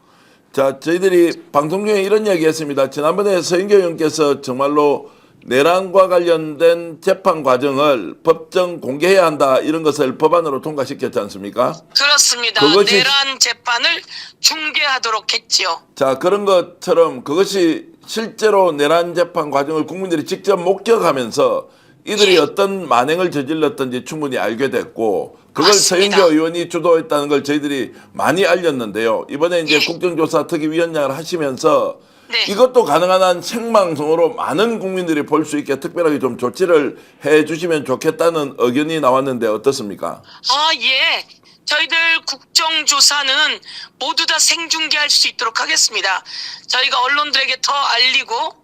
Speaker 4: 자, 저희들이 방송 중에 이런 이야기 했습니다. 지난번에 서인교 의원께서 정말로 내란과 관련된 재판 과정을 법정 공개해야 한다 이런 것을 법안으로 통과시켰지 않습니까?
Speaker 6: 그렇습니다.
Speaker 4: 그것이-
Speaker 6: 내란 재판을 중계하도록 했지요.
Speaker 4: 자, 그런 것처럼 그것이 실제로 내란 재판 과정을 국민들이 직접 목격하면서 이들이
Speaker 6: 예.
Speaker 4: 어떤 만행을 저질렀던지 충분히 알게 됐고 그걸
Speaker 6: 맞습니다.
Speaker 4: 서인교 의원이 주도했다는 걸 저희들이 많이 알렸는데요. 이번에 이제
Speaker 6: 예.
Speaker 4: 국정조사 특위위원장을 하시면서
Speaker 6: 네.
Speaker 4: 이것도 가능한 한 생방송으로 많은 국민들이 볼 수 있게 특별하게 좀 조치를 해 주시면 좋겠다는 의견이 나왔는데 어떻습니까?
Speaker 6: 예. 저희들 국정조사는 모두 다 생중계할 수 있도록 하겠습니다. 저희가 언론들에게 더 알리고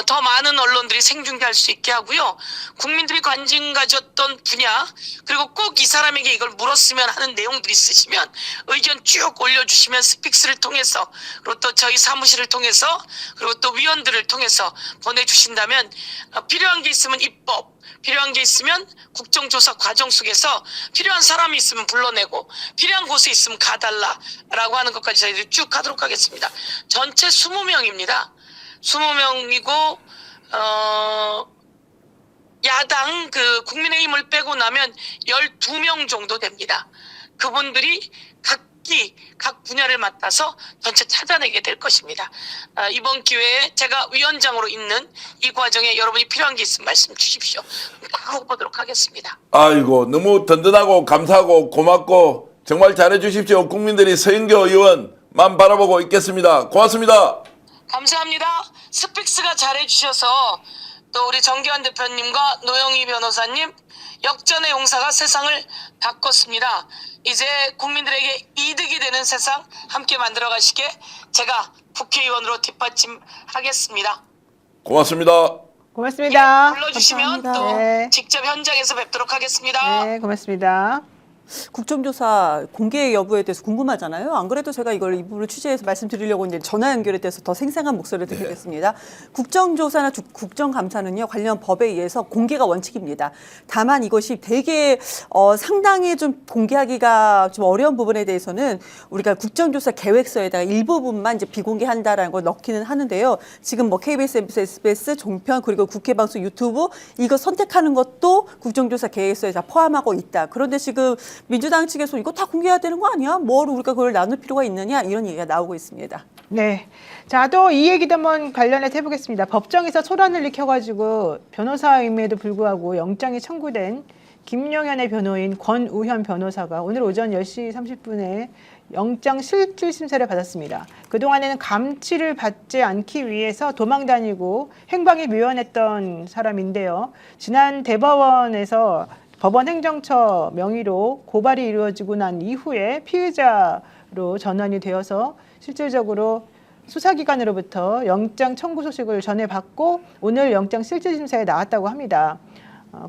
Speaker 6: 더 많은 언론들이 생중계할 수 있게 하고요. 국민들이 관심 가졌던 분야 그리고 꼭 이 사람에게 이걸 물었으면 하는 내용들이 있으시면 의견 쭉 올려주시면 스픽스를 통해서 그리고 또 저희 사무실을 통해서 그리고 또 위원들을 통해서 보내주신다면 필요한 게 있으면 입법 필요한 게 있으면 국정조사 과정 속에서 필요한 사람이 있으면 불러내고 필요한 곳에 있으면 가달라라고 하는 것까지 저희들이 쭉 하도록 하겠습니다. 전체 20명입니다. 20명이고 야당 국민의힘을 빼고 나면 12명 정도 됩니다. 그분들이 각 분야를 맡아서 전체 찾아내게 될 것입니다. 이번 기회에 제가 위원장으로 있는 이 과정에 여러분이 필요한 게 있으면 말씀 주십시오. 다 하고 보도록 하겠습니다.
Speaker 4: 아이고 너무 든든하고 감사하고 고맙고 정말 잘해 주십시오. 국민들이 서인교 의원만 바라보고 있겠습니다. 고맙습니다.
Speaker 6: 감사합니다. 스픽스가 잘해주셔서 또 우리 정기환 대표님과 노영희 변호사님 역전의 용사가 세상을 바꿨습니다. 이제 국민들에게 이득이 되는 세상 함께 만들어가시게 제가 국회의원으로 뒷받침하겠습니다.
Speaker 4: 고맙습니다.
Speaker 1: 고맙습니다.
Speaker 6: 불러주시면
Speaker 5: 감사합니다.
Speaker 6: 또
Speaker 1: 네.
Speaker 6: 직접 현장에서 뵙도록 하겠습니다.
Speaker 1: 네, 고맙습니다.
Speaker 5: 국정조사 공개 여부에 대해서 궁금하잖아요. 안 그래도 제가 이걸 이 부분을 취재해서 말씀드리려고 이제 전화 연결에 대해서 더 생생한 목소리를 듣겠습니다. 국정조사나 국정감사는요 관련 법에 의해서 공개가 원칙입니다. 다만 이것이 되게 상당히 좀 공개하기가 좀 어려운 부분에 대해서는 우리가 국정조사 계획서에다가 일부분만 이제 비공개한다라는 걸 넣기는 하는데요. 지금 뭐 KBS, MBC, SBS, 종편 그리고 국회방송, 유튜브 이거 선택하는 것도 국정조사 계획서에 다 포함하고 있다. 그런데 지금 민주당 측에서 이거 다 공개해야 되는 거 아니야? 뭘 우리가 그걸 나눌 필요가 있느냐? 이런 얘기가 나오고 있습니다.
Speaker 1: 네. 자, 또 이 얘기도 한번 관련해서 해보겠습니다. 법정에서 소란을 일으켜가지고 변호사임에도 불구하고 영장이 청구된 김용현의 변호인 권우현 변호사가 오늘 오전 10시 30분에 영장 실질 심사를 받았습니다. 그동안에는 감치를 받지 않기 위해서 도망 다니고 행방이 묘연했던 사람인데요. 지난 대법원에서 법원 행정처 명의로 고발이 이루어지고 난 이후에 피의자로 전환이 되어서 실질적으로 수사기관으로부터 영장 청구 소식을 전해받고 오늘 영장 실질심사에 나왔다고 합니다.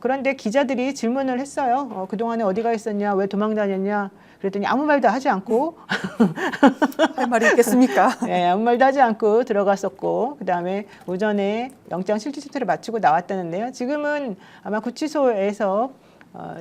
Speaker 1: 그런데 기자들이 질문을 했어요. 그동안에 어디가 있었냐, 왜 도망 다녔냐. 그랬더니 아무 말도 하지 않고
Speaker 5: 할 말이 있겠습니까?
Speaker 1: 네, 아무 말도 하지 않고 들어갔었고 그다음에 오전에 영장 실질심사를 마치고 나왔다는데요. 지금은 아마 구치소에서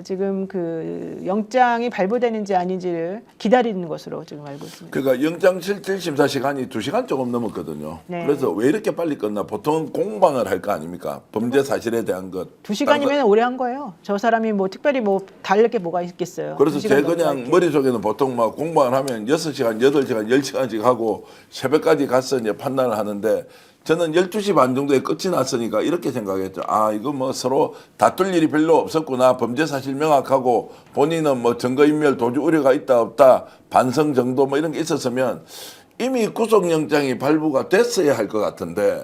Speaker 1: 지금 그 영장이 발부되는지 아닌지를 기다리는 것으로 지금 알고 있습니다.
Speaker 4: 그러니까 영장 실질 심사 시간이 2시간 조금 넘었거든요.
Speaker 1: 네.
Speaker 4: 그래서 왜 이렇게 빨리 끝나? 보통은 공방을 할 거 아닙니까? 범죄 사실에 대한 것.
Speaker 1: 2시간이면 오래 한 거예요. 저 사람이 뭐 특별히 뭐 다를 게 뭐가 있겠어요.
Speaker 4: 그래서
Speaker 1: 2시간
Speaker 4: 제
Speaker 1: 넘게
Speaker 4: 그냥
Speaker 1: 할게.
Speaker 4: 머릿속에는 보통 막 공방을 하면 6시간, 8시간, 10시간씩 하고 새벽까지 가서 이제 판단을 하는데 저는 12시 반 정도에 끝이 났으니까 이렇게 생각했죠. 아, 이거 뭐 서로 다툴 일이 별로 없었구나. 범죄 사실 명확하고 본인은 뭐 증거인멸 도주 우려가 있다 없다 반성 정도 뭐 이런 게 있었으면 이미 구속영장이 발부가 됐어야 할 것 같은데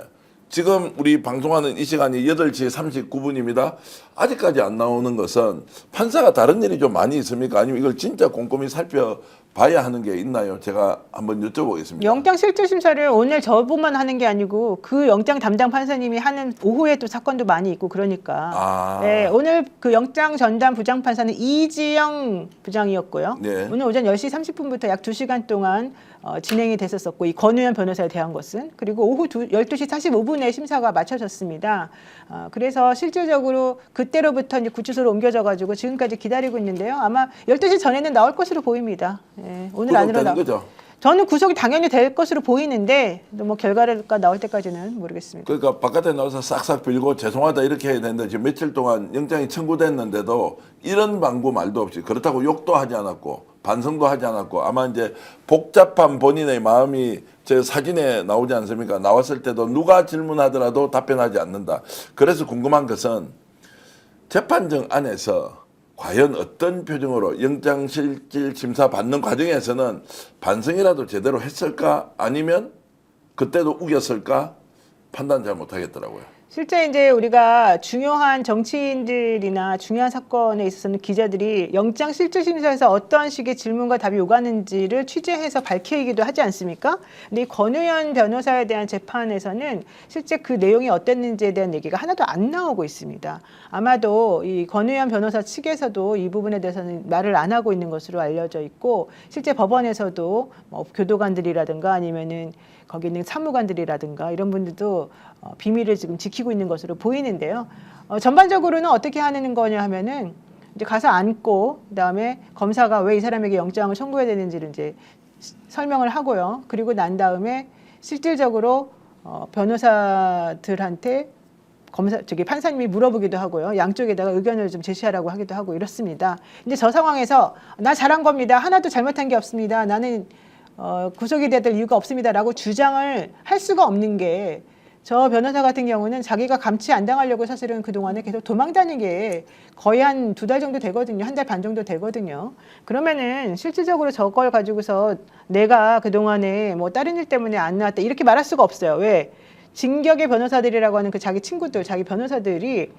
Speaker 4: 지금 우리 방송하는 이 시간이 8시 39분입니다. 아직까지 안 나오는 것은 판사가 다른 일이 좀 많이 있습니까? 아니면 이걸 진짜 꼼꼼히 살펴봐야 하는 게 있나요? 제가 한번 여쭤보겠습니다.
Speaker 1: 영장 실질심사를 오늘 저분만 하는 게 아니고 그 영장 담당 판사님이 하는 오후에 또 사건도 많이 있고 그러니까
Speaker 4: 아.
Speaker 1: 네, 오늘 그 영장 전담 부장판사는 이지영 부장이었고요.
Speaker 4: 네.
Speaker 1: 오늘 오전 10시 30분부터 약 2시간 동안 진행이 됐었고 이 권우현 변호사에 대한 것은 그리고 오후 12시 45분에 심사가 마쳐졌습니다. 그래서 실질적으로 그때로부터 이제 구치소로 옮겨져 가지고 지금까지 기다리고 있는데요. 아마 12시 전에는 나올 것으로 보입니다. 예, 오늘 안으로
Speaker 4: 구속되는 거죠?
Speaker 1: 저는 구속이 당연히 될 것으로 보이는데 뭐 결과가 나올 때까지는 모르겠습니다.
Speaker 4: 그러니까 바깥에 나와서 싹싹 빌고 죄송하다 이렇게 해야 되는데 지금 며칠 동안 영장이 청구됐는데도 이런 방구 말도 없이 그렇다고 욕도 하지 않았고 반성도 하지 않았고 아마 이제 복잡한 본인의 마음이 제 사진에 나오지 않습니까? 나왔을 때도 누가 질문하더라도 답변하지 않는다. 그래서 궁금한 것은 재판정 안에서 과연 어떤 표정으로 영장실질 심사 받는 과정에서는 반성이라도 제대로 했을까? 아니면 그때도 우겼을까? 판단 잘 못하겠더라고요.
Speaker 1: 실제 이제 우리가 중요한 정치인들이나 중요한 사건에 있어서는 기자들이 영장 실질심사에서 어떤 식의 질문과 답이 오가는지를 취재해서 밝히기도 하지 않습니까? 근데 이 권우현 변호사에 대한 재판에서는 실제 그 내용이 어땠는지에 대한 얘기가 하나도 안 나오고 있습니다. 아마도 이 권우현 변호사 측에서도 이 부분에 대해서는 말을 안 하고 있는 것으로 알려져 있고 실제 법원에서도 뭐 교도관들이라든가 아니면은 거기 있는 사무관들이라든가 이런 분들도 비밀을 지금 지키고 있는 것으로 보이는데요. 전반적으로는 어떻게 하는 거냐 하면은 이제 가서 앉고 그다음에 검사가 왜 이 사람에게 영장을 청구해야 되는지를 이제 설명을 하고요. 그리고 난 다음에 실질적으로 변호사들한테 판사님이 물어보기도 하고요. 양쪽에다가 의견을 좀 제시하라고 하기도 하고 이렇습니다. 근데 저 상황에서 나 잘한 겁니다. 하나도 잘못한 게 없습니다. 나는 구속이 돼야 될 이유가 없습니다라고 주장을 할 수가 없는 게 저 변호사 같은 경우는 자기가 감치 안 당하려고 사실은 그동안에 계속 도망 다닌 게 거의 한 2달 정도 되거든요. 1달 반 정도 되거든요. 그러면은 실질적으로 저걸 가지고서 내가 그동안에 뭐 다른 일 때문에 안 나왔다 이렇게 말할 수가 없어요. 왜? 진격의 변호사들이라고 하는 그 자기 친구들, 자기 변호사들이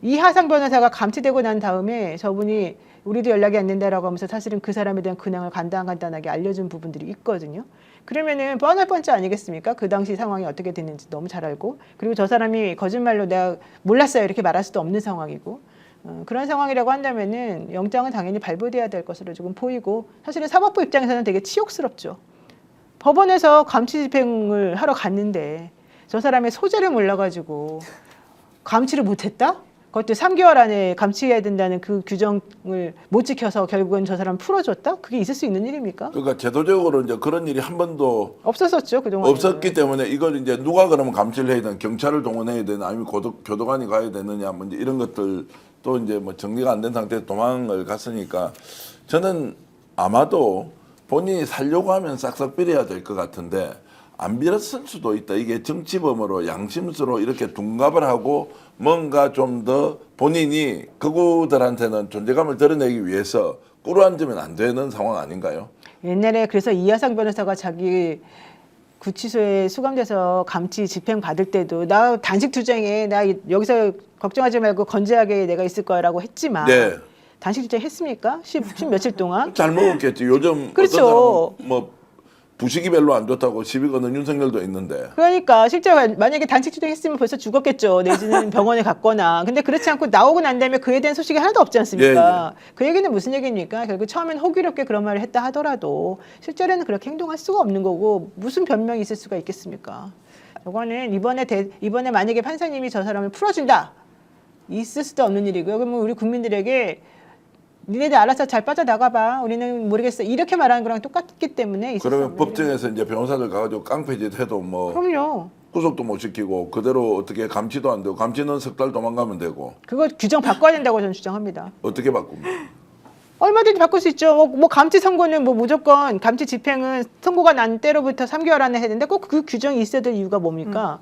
Speaker 1: 이하상 변호사가 감치되고 난 다음에 저분이 우리도 연락이 안 된다라고 하면서 사실은 그 사람에 대한 근황을 간단하게 알려준 부분들이 있거든요. 그러면은 뻔할 뻔치 아니겠습니까? 그 당시 상황이 어떻게 됐는지 너무 잘 알고 그리고 저 사람이 거짓말로 내가 몰랐어요 이렇게 말할 수도 없는 상황이고 그런 상황이라고 한다면은 영장은 당연히 발부돼야 될 것으로 조금 보이고 사실은 사법부 입장에서는 되게 치욕스럽죠. 법원에서 감치 집행을 하러 갔는데 저 사람의 소재를 몰라가지고 감치를 못했다? 그것도 3개월 안에 감치해야 된다는 그 규정을 못 지켜서 결국은 저 사람 풀어줬다? 그게 있을 수 있는 일입니까?
Speaker 4: 그러니까 제도적으로 이제 그런 일이 한 번도
Speaker 1: 없었었죠 그동안.
Speaker 4: 없었기 때문에 이걸 이제 누가 그러면 감시를 해야 되는 경찰을 동원해야 되나 아니면 교도관이 가야 되느냐 뭐 이제 이런 것들 또 이제 뭐 정리가 안 된 상태에서 도망을 갔으니까 저는 아마도 본인이 살려고 하면 싹싹 빌어야 될 것 같은데 안 빌었을 수도 있다. 이게 정치범으로 양심수로 이렇게 둔갑을 하고 뭔가 좀 더 본인이 그구들한테는 존재감을 드러내기 위해서 꿇어앉으면 안 되는 상황 아닌가요?
Speaker 1: 옛날에 그래서 이하상 변호사가 자기 구치소에 수감돼서 감치 집행 받을 때도 나 단식 투쟁해 나 여기서 걱정하지 말고 건재하게 내가 있을 거라고 했지만
Speaker 4: 네.
Speaker 1: 단식 투쟁 했습니까? 10 며칠 동안?
Speaker 4: 잘 먹었겠지. 요즘
Speaker 1: 그렇죠.
Speaker 4: 어떤 사람은 뭐 부식이 별로 안 좋다고 시비 거는 윤석열도 있는데.
Speaker 1: 그러니까 실제로 만약에 단식 추정했으면 벌써 죽었겠죠. 내지는 병원에 갔거나. 근데 그렇지 않고 나오고 난 다음에 그에 대한 소식이 하나도 없지 않습니까? 그 얘기는 무슨 얘기입니까? 결국 처음엔 호기롭게 그런 말을 했다 하더라도 실제로는 그렇게 행동할 수가 없는 거고 무슨 변명이 있을 수가 있겠습니까? 이거는 이번에 만약에 판사님이 저 사람을 풀어준다. 있을 수도 없는 일이고요. 그러면 우리 국민들에게 니네들 알아서 잘 빠져나가봐. 우리는 모르겠어. 이렇게 말하는 거랑 똑같기 때문에 있을 수
Speaker 4: 그러면
Speaker 1: 없는
Speaker 4: 법정에서 이제 변호사들 가가지고 깡패짓 해도 뭐
Speaker 1: 그럼요.
Speaker 4: 구속도 못 시키고 그대로 어떻게 감치도 안 되고 감치는 석 달 도망가면 되고
Speaker 1: 그거 규정 바꿔야 된다고 저는 주장합니다.
Speaker 4: 어떻게 바꿉니까?
Speaker 1: 얼마든지 바꿀 수 있죠. 뭐 감치 선고는 뭐 무조건 감치 집행은 선고가 난 때로부터 3개월 안에 해야 되는데 꼭 그 규정이 있어야 될 이유가 뭡니까?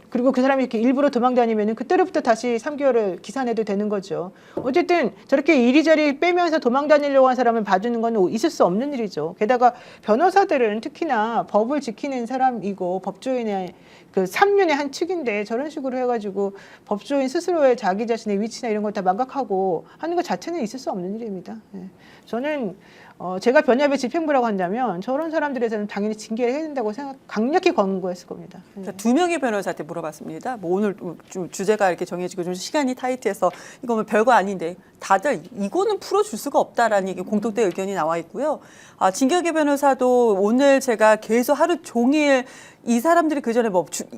Speaker 1: 그리고 그 사람이 이렇게 일부러 도망다니면은 그때로부터 다시 3개월을 기산해도 되는 거죠. 어쨌든 저렇게 이리저리 빼면서 도망다니려고 한 사람을 봐주는 건 있을 수 없는 일이죠. 게다가 변호사들은 특히나 법을 지키는 사람이고 법조인의 그 3륜의 한 축인데 저런 식으로 해가지고 법조인 스스로의 자기 자신의 위치나 이런 걸 다 망각하고 하는 것 자체는 있을 수 없는 일입니다. 예. 저는 제가 변협의 집행부라고 한다면 저런 사람들에 대해서는 당연히 징계를 해야 된다고 강력히 권고했을 겁니다. 예.
Speaker 5: 두 명의 변호사한테 물어봤습니다. 뭐 오늘 좀 주제가 이렇게 정해지고 좀 시간이 타이트해서 이거 뭐 별거 아닌데 다들 이거는 풀어줄 수가 없다라는 얘기 공통된 의견이 나와 있고요. 진격의 변호사도 오늘 제가 계속 하루 종일 이 사람들이 그 전에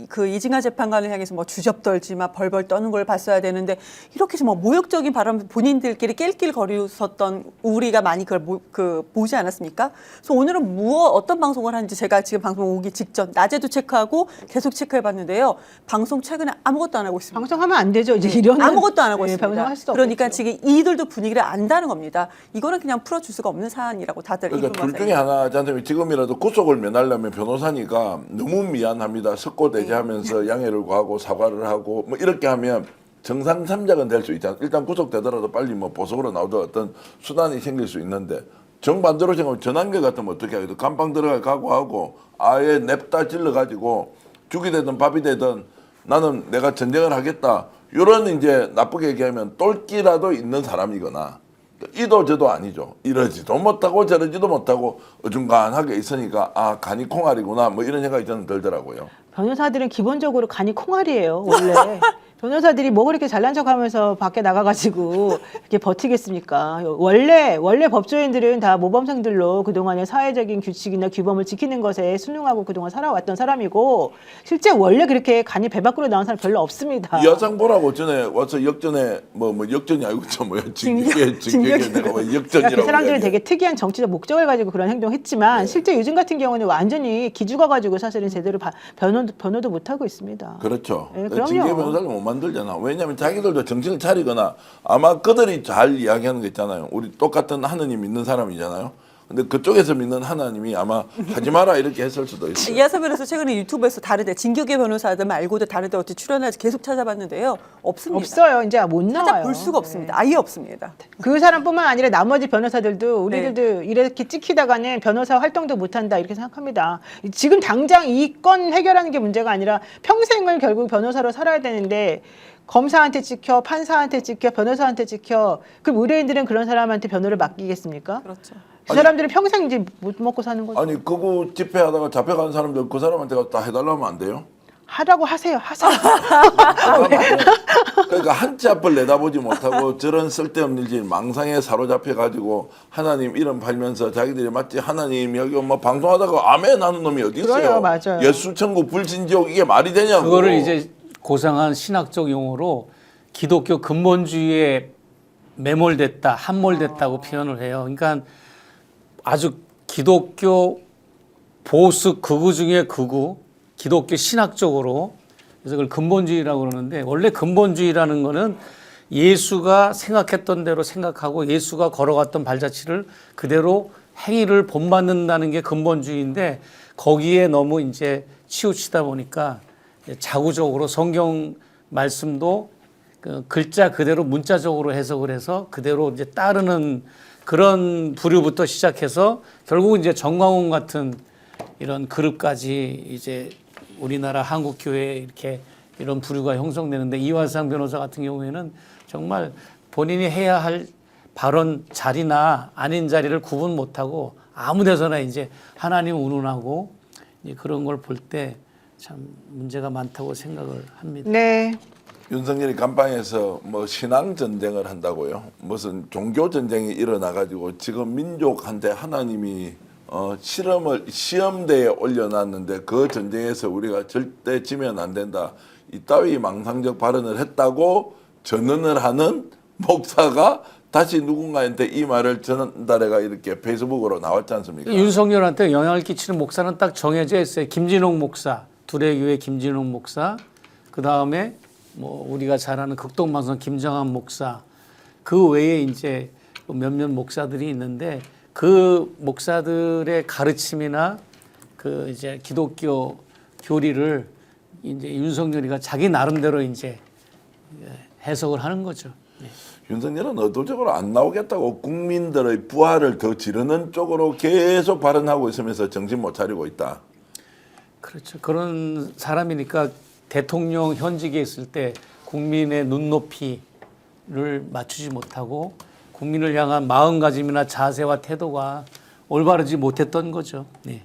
Speaker 5: 그 이징하 재판관을 향해서 뭐 주접 떨지 마 벌벌 떠는 걸 봤어야 되는데 이렇게 해서 뭐 모욕적인 발언 본인들끼리 낄낄거리셨던 우리가 많이 그걸 보지 않았습니까? 그래서 오늘은 어떤 방송을 하는지 제가 지금 방송 오기 직전 낮에도 체크하고 계속 체크해봤는데요. 방송 최근에 아무것도 안 하고 있습니다.
Speaker 1: 방송하면 안 되죠. 이제 이런
Speaker 5: 아무것도 안 하고
Speaker 1: 예,
Speaker 5: 있습니다.
Speaker 1: 방송할 수도
Speaker 5: 그러니까
Speaker 1: 없겠죠.
Speaker 5: 지금 이들도 분위기를 안다는 겁니다. 이거는 그냥 풀어줄 수가 없는 사안이라고 다들
Speaker 4: 그러니까 둘
Speaker 5: 이분만
Speaker 4: 중에 하나지 않습니까? 지금이라도 구속을 면하려면 변호사니까 너무 미안합니다. 석고대죄하면서 양해를 구하고 사과를 하고 뭐 이렇게 하면 정상 참작은 될 수 있잖아요. 일단 구속되더라도 빨리 뭐 보석으로 나오든 어떤 수단이 생길 수 있는데 정반대로 생각하면 전환계 같으면 어떻게 하겠어? 감방 들어갈 각오하고 아예 냅다 찔러가지고 죽이 되든 밥이 되든 나는 내가 전쟁을 하겠다. 이런 이제 나쁘게 얘기하면 똘끼라도 있는 사람이거나 이도 저도 아니죠. 이러지도 못하고 저러지도 못하고 어중간하게 있으니까 간이 콩알이구나 뭐 이런 생각이 저는 들더라고요.
Speaker 1: 변호사들은 기본적으로 간이 콩알이에요. 원래 변호사들이 뭐 그렇게 잘난 척하면서 밖에 나가가지고 이렇게 버티겠습니까? 원래 법조인들은 다 모범생들로 그동안의 사회적인 규칙이나 규범을 지키는 것에 순응하고 그동안 살아왔던 사람이고 실제 원래 그렇게 간이 배 밖으로 나온 사람 별로 없습니다.
Speaker 4: 이 여상 보라고 전에 와서 역전에 뭐 역전이 아니고 저 뭐야 진격에 내가 뭐 역전이라고.
Speaker 1: 그러니까 그 사람들은
Speaker 4: 이야기해.
Speaker 1: 되게 특이한 정치적 목적을 가지고 그런 행동했지만 실제 요즘 같은 경우는 완전히 기죽어가지고 사실은 제대로 변호도 못 하고 있습니다.
Speaker 4: 그렇죠.
Speaker 1: 네, 그럼요.
Speaker 4: 징계 변호사를 못 만들잖아. 왜냐하면 자기들도 정신을 차리거나 아마 그들이 잘 이야기하는 거 있잖아요. 우리 똑같은 하느님 믿는 사람이잖아요. 근데 그쪽에서 믿는 하나님이 아마 하지 마라 이렇게 했을 수도 있어요.
Speaker 5: 이하섭 변호사 최근에 유튜브에서 다르대 진격의 변호사들 말고도 다르대 어떻게 출연할지 계속 찾아봤는데요. 없습니다.
Speaker 1: 없어요. 이제 못 나와요.
Speaker 5: 찾아볼 수가 없습니다. 아예 없습니다.
Speaker 1: 그 사람뿐만 아니라 나머지 변호사들도 우리들도
Speaker 5: 네.
Speaker 1: 이렇게 찍히다가는 변호사 활동도 못한다 이렇게 생각합니다. 지금 당장 이 건 해결하는 게 문제가 아니라 평생을 결국 변호사로 살아야 되는데 검사한테 찍혀, 판사한테 찍혀, 변호사한테 찍혀. 그럼 의뢰인들은 그런 사람한테 변호를 맡기겠습니까?
Speaker 5: 그렇죠.
Speaker 1: 그 사람들은 평생 이제 못 먹고 사는 거죠.
Speaker 4: 아니 그거 집회하다가 잡혀간 사람들 그 사람한테 다 해달라면 안 돼요?
Speaker 1: 하라고 하세요. 하세요.
Speaker 4: 그러니까 한치 앞을 내다보지 못하고 저런 쓸데없는 일 망상에 사로잡혀가지고 하나님 이름 팔면서 자기들이 마치 하나님 여기 뭐 방송하다가 아멘 하는 놈이 어디 있어요?
Speaker 1: 그래요, 맞아요.
Speaker 4: 예수천국 불신지옥 이게 말이 되냐고.
Speaker 2: 그거를 이제 고상한 신학적 용어로 기독교 근본주의에 매몰됐다, 함몰됐다고 표현을 해요. 그러니까 아주 기독교 보수 극우 중에 극우, 기독교 신학적으로 그래서 그걸 근본주의라고 그러는데 원래 근본주의라는 거는 예수가 생각했던 대로 생각하고 예수가 걸어갔던 발자취를 그대로 행위를 본받는다는 게 근본주의인데 거기에 너무 이제 치우치다 보니까 자구적으로 성경 말씀도 그 글자 그대로 문자적으로 해석을 해서 그대로 이제 따르는 그런 부류부터 시작해서 결국은 이제 정광훈 같은 이런 그룹까지 이제 우리나라 한국 교회에 이렇게 이런 부류가 형성되는데 이화상 변호사 같은 경우에는 정말 본인이 해야 할 발언 자리나 아닌 자리를 구분 못하고 아무데서나 이제 하나님 운운하고 이제 그런 걸 볼 때 참 문제가 많다고 생각을 합니다.
Speaker 1: 네.
Speaker 4: 윤석열이 감방에서 뭐 신앙 전쟁을 한다고요. 무슨 종교 전쟁이 일어나 가지고 지금 민족한테 하나님이 시험대에 올려놨는데 그 전쟁에서 우리가 절대 지면 안 된다. 이따위 망상적 발언을 했다고 전언을 하는 목사가 다시 누군가한테 이 말을 전달해가 이렇게 페이스북으로 나왔지 않습니까?
Speaker 2: 윤석열한테 영향을 끼치는 목사는 딱 정해져 있어요. 김진홍 목사, 두레교회 김진홍 목사, 그 다음에 뭐 우리가 잘 아는 극동방송 김정한 목사, 그 외에 이제 몇몇 목사들이 있는데 그 목사들의 가르침이나 그 이제 기독교 교리를 이제 윤석열이가 자기 나름대로 이제 해석을 하는 거죠. 네.
Speaker 4: 윤석열은 의도적으로 안 나오겠다고 국민들의 부활을 더 지르는 쪽으로 계속 발언하고 있으면서 정신 못 차리고 있다.
Speaker 2: 그렇죠. 그런 사람이니까 대통령 현직에 있을 때 국민의 눈높이를 맞추지 못하고 국민을 향한 마음가짐이나 자세와 태도가 올바르지 못했던 거죠. 네.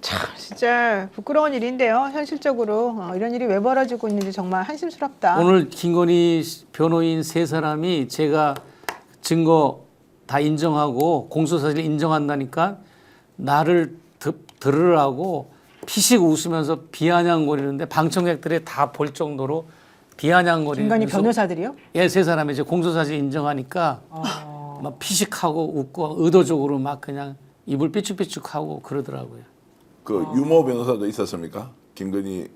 Speaker 1: 참 진짜 부끄러운 일인데요. 현실적으로 이런 일이 왜 벌어지고 있는지 정말 한심스럽다.
Speaker 2: 오늘 김건희 변호인 세 사람이 제가 증거 다 인정하고 공소사실 인정한다니까 나를 들으라고 피식 웃으면서 비아냥거리는데 방청객들이 다 볼 정도로 비아냥거리는
Speaker 1: 김건희 변호사들이요?
Speaker 2: 예, 세 사람이 이제 공소사실 인정하니까 막 피식하고 웃고 의도적으로 막 그냥 입을 삐죽삐죽하고 그러더라고요.
Speaker 4: 그 유모 변호사도 있었습니까? 김건희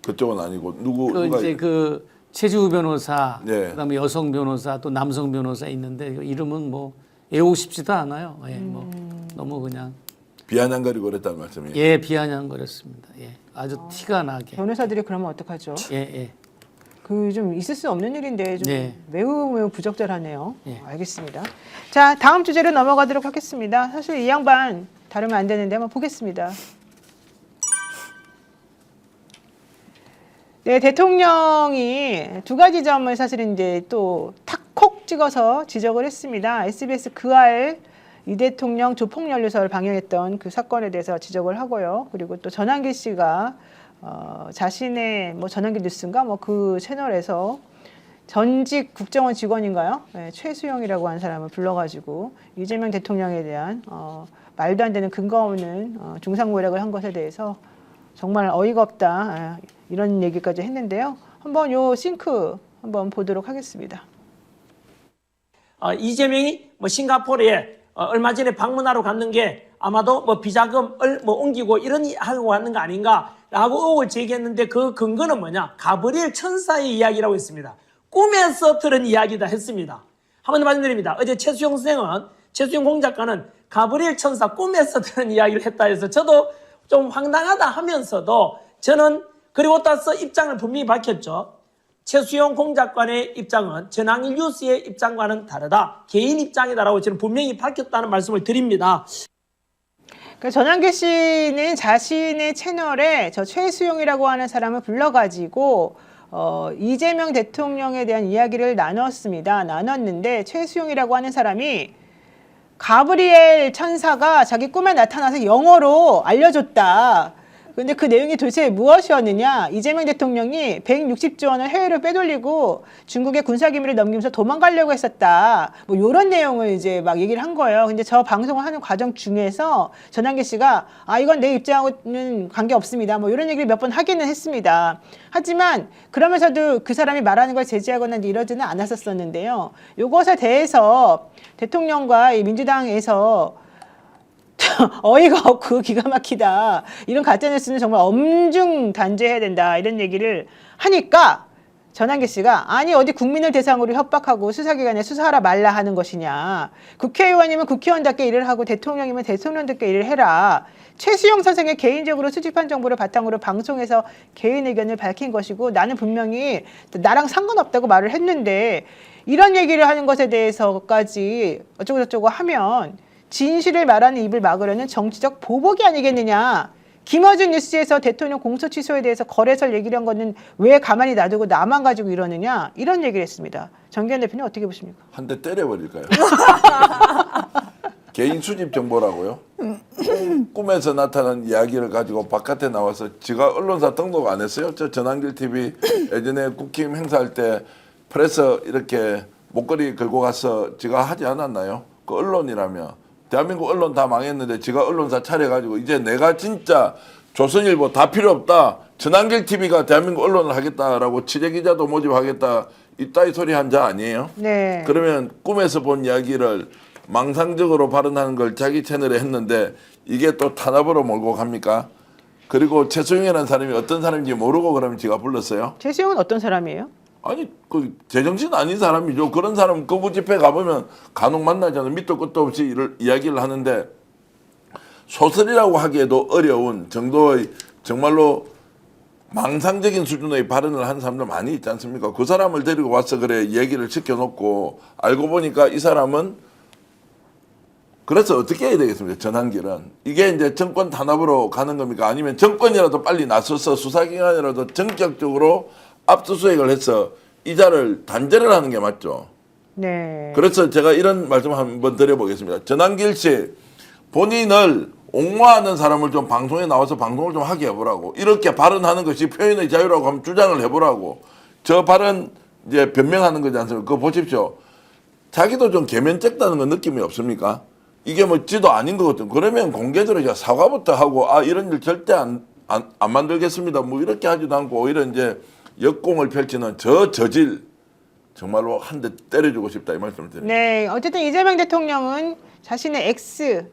Speaker 4: 그쪽은 아니고 누가
Speaker 2: 이제 그 최지우 변호사,
Speaker 4: 네.
Speaker 2: 그다음에 여성 변호사, 또 남성 변호사 있는데 이름은 뭐 외우고 싶지도 않아요. 예, 뭐 너무 그냥
Speaker 4: 비아냥거리고 그랬다는 말씀이에요.
Speaker 2: 예, 비아냥거렸습니다. 예, 아주 티가 나게.
Speaker 1: 변호사들이 그러면 어떡하죠?
Speaker 2: 예, 예.
Speaker 1: 그 좀 있을 수 없는 일인데 좀
Speaker 2: 네.
Speaker 1: 매우 부적절하네요.
Speaker 2: 예.
Speaker 1: 알겠습니다. 자, 다음 주제로 넘어가도록 하겠습니다. 사실 이 양반 다루면 안 되는데 한번 보겠습니다. 네, 대통령이 두 가지 점을 사실은 이제 또 탁콕 찍어서 지적을 했습니다. SBS 그알 이 대통령 조폭연루설 방영했던 그 사건에 대해서 지적을 하고요. 그리고 또 전환기 씨가 자신의 뭐 전환기 뉴스인가 뭐 그 채널에서 전직 국정원 직원인가요? 네, 최수영이라고 하는 사람을 불러가지고 이재명 대통령에 대한 말도 안 되는 근거 없는 중상모략을 한 것에 대해서 정말 어이가 없다 이런 얘기까지 했는데요. 한번 요 싱크 한번 보도록 하겠습니다.
Speaker 7: 이재명이 뭐 싱가포르에 얼마 전에 방문하러 갔는 게 아마도 뭐 비자금을 뭐 옮기고 이런 하고 왔는 거 아닌가라고 의혹을 제기했는데 그 근거는 뭐냐? 가브리엘 천사의 이야기라고 했습니다. 꿈에서 들은 이야기다 했습니다. 한 번 더 말씀드립니다. 어제 최수영 공작가는 가브리엘 천사 꿈에서 들은 이야기를 했다 해서 저도 좀 황당하다 하면서도 저는 그리고 따라서 입장을 분명히 밝혔죠. 최수영 공작관의 입장은 전황일 뉴스의 입장과는 다르다. 개인 입장이다라고 저는 분명히 밝혔다는 말씀을 드립니다.
Speaker 1: 전환기 씨는 자신의 채널에 저 최수용이라고 하는 사람을 불러가지고 이재명 대통령에 대한 이야기를 나눴는데 최수용이라고 하는 사람이 가브리엘 천사가 자기 꿈에 나타나서 영어로 알려줬다. 근데 그 내용이 도대체 무엇이었느냐? 이재명 대통령이 160조 원을 해외로 빼돌리고 중국에 군사기밀을 넘기면서 도망가려고 했었다. 뭐 이런 내용을 이제 막 얘기를 한 거예요. 근데 저 방송을 하는 과정 중에서 전환기 씨가 이건 내 입장하고는 관계 없습니다. 뭐 이런 얘기를 몇 번 하기는 했습니다. 하지만 그러면서도 그 사람이 말하는 걸 제지하거나 이러지는 않았었는데요. 이것에 대해서 대통령과 이 민주당에서 어이가 없고 기가 막히다. 이런 가짜뉴스는 정말 엄중 단죄해야 된다. 이런 얘기를 하니까 전환기 씨가 아니 어디 국민을 대상으로 협박하고 수사기관에 수사하라 말라 하는 것이냐. 국회의원이면 국회의원답게 일을 하고 대통령이면 대통령답게 일을 해라. 최수영 선생의 개인적으로 수집한 정보를 바탕으로 방송에서 개인 의견을 밝힌 것이고 나는 분명히 나랑 상관없다고 말을 했는데 이런 얘기를 하는 것에 대해서까지 어쩌고저쩌고 하면 진실을 말하는 입을 막으려는 정치적 보복이 아니겠느냐. 김어준 뉴스에서 대통령 공소 취소에 대해서 거래설 얘기를 한 거는 왜 가만히 놔두고 나만 가지고 이러느냐. 이런 얘기를 했습니다. 정기현 대표님 어떻게 보십니까?
Speaker 4: 한 대 때려버릴까요? 개인 수집 정보라고요? 꿈에서 나타난 이야기를 가지고 바깥에 나와서 지가 언론사 등록 안 했어요? 저 전환길 TV 예전에 국힘 행사할 때 프레스 이렇게 목걸이 걸고 가서 지가 하지 않았나요? 그 언론이라며. 대한민국 언론 다 망했는데 지가 언론사 차려가지고 이제 내가 진짜 조선일보 다 필요 없다. 전환길 TV가 대한민국 언론을 하겠다라고 취재기자도 모집하겠다. 이따위 소리 한 자 아니에요?
Speaker 1: 네.
Speaker 4: 그러면 꿈에서 본 이야기를 망상적으로 발언하는 걸 자기 채널에 했는데 이게 또 탄압으로 몰고 갑니까? 그리고 최수용이라는 사람이 어떤 사람인지 모르고 그러면 지가 불렀어요?
Speaker 1: 최수용은 어떤 사람이에요?
Speaker 4: 아니 그 제정신 아닌 사람이죠. 그런 사람 거부 집회 가보면 간혹 만나잖아요. 밑도 끝도 없이 이야기를 하는데 소설이라고 하기에도 어려운 정도의 정말로 망상적인 수준의 발언을 한 사람들 많이 있지 않습니까? 그 사람을 데리고 와서 그래 얘기를 시켜놓고 알고 보니까 이 사람은 그래서 어떻게 해야 되겠습니까? 전환길은 이게 이제 정권 탄압으로 가는 겁니까? 아니면 정권이라도 빨리 나서서 수사기관이라도 전격적으로 압수수색을 해서 이자를 단죄를 하는 게 맞죠.
Speaker 1: 네.
Speaker 4: 그래서 제가 이런 말씀 한번 드려보겠습니다. 전환길 씨 본인을 옹호하는 사람을 좀 방송에 나와서 방송을 좀 하게 해보라고. 이렇게 발언하는 것이 표현의 자유라고 하면 주장을 해보라고. 저 발언 이제 변명하는 거지 않습니까? 그거 보십시오. 자기도 좀 개면쩍다는 건 느낌이 없습니까? 이게 뭐 지도 아닌 것 같은. 그러면 공개적으로 이제 사과부터 하고 이런 일 절대 안 만들겠습니다. 뭐 이렇게 하지도 않고 오히려 이제 역공을 펼치는 저질 정말로 한 대 때려주고 싶다 이 말씀을 드립니다.
Speaker 1: 네. 어쨌든 이재명 대통령은 자신의 X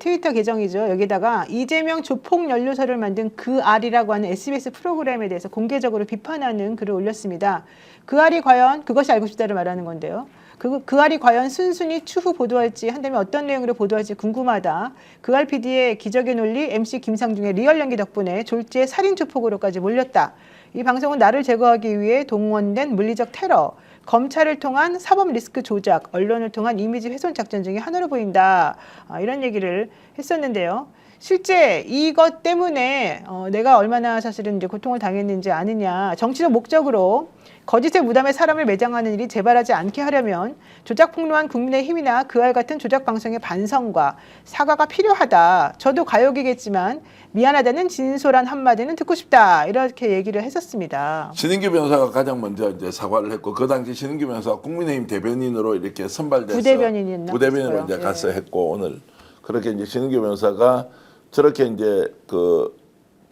Speaker 1: 트위터 계정이죠. 여기다가 이재명 조폭 연루설을 만든 그 알이라고 하는 SBS 프로그램에 대해서 공개적으로 비판하는 글을 올렸습니다. 그 알이 과연 그것이 알고 싶다를 말하는 건데요. 그 알이 과연 순순히 추후 보도할지 한다면 어떤 내용으로 보도할지 궁금하다. 그 알 PD의 기적의 논리 MC 김상중의 리얼 연기 덕분에 졸지에 살인 조폭으로까지 몰렸다. 이 방송은 나를 제거하기 위해 동원된 물리적 테러, 검찰을 통한 사법 리스크 조작, 언론을 통한 이미지 훼손 작전 중에 하나로 보인다. 이런 얘기를 했었는데요. 실제 이것 때문에 내가 얼마나 사실은 이제 고통을 당했는지 아느냐. 정치적 목적으로 거짓의 무담에 사람을 매장하는 일이 재발하지 않게 하려면 조작 폭로한 국민의힘이나 그알 같은 조작 방송의 반성과 사과가 필요하다. 저도 가요계겠지만 미안하다는 진솔한 한마디는 듣고 싶다. 이렇게 얘기를 했었습니다.
Speaker 4: 신인규 변호사가 가장 먼저 이제 사과를 했고 그 당시 신인규 변호사가 국민의힘 대변인으로 이렇게 선발돼서
Speaker 1: 부대변인이었나?
Speaker 4: 부대변인으로 이제
Speaker 1: 예.
Speaker 4: 가서 했고 오늘 그렇게 이제 신인규 변호사가 저렇게 이제 그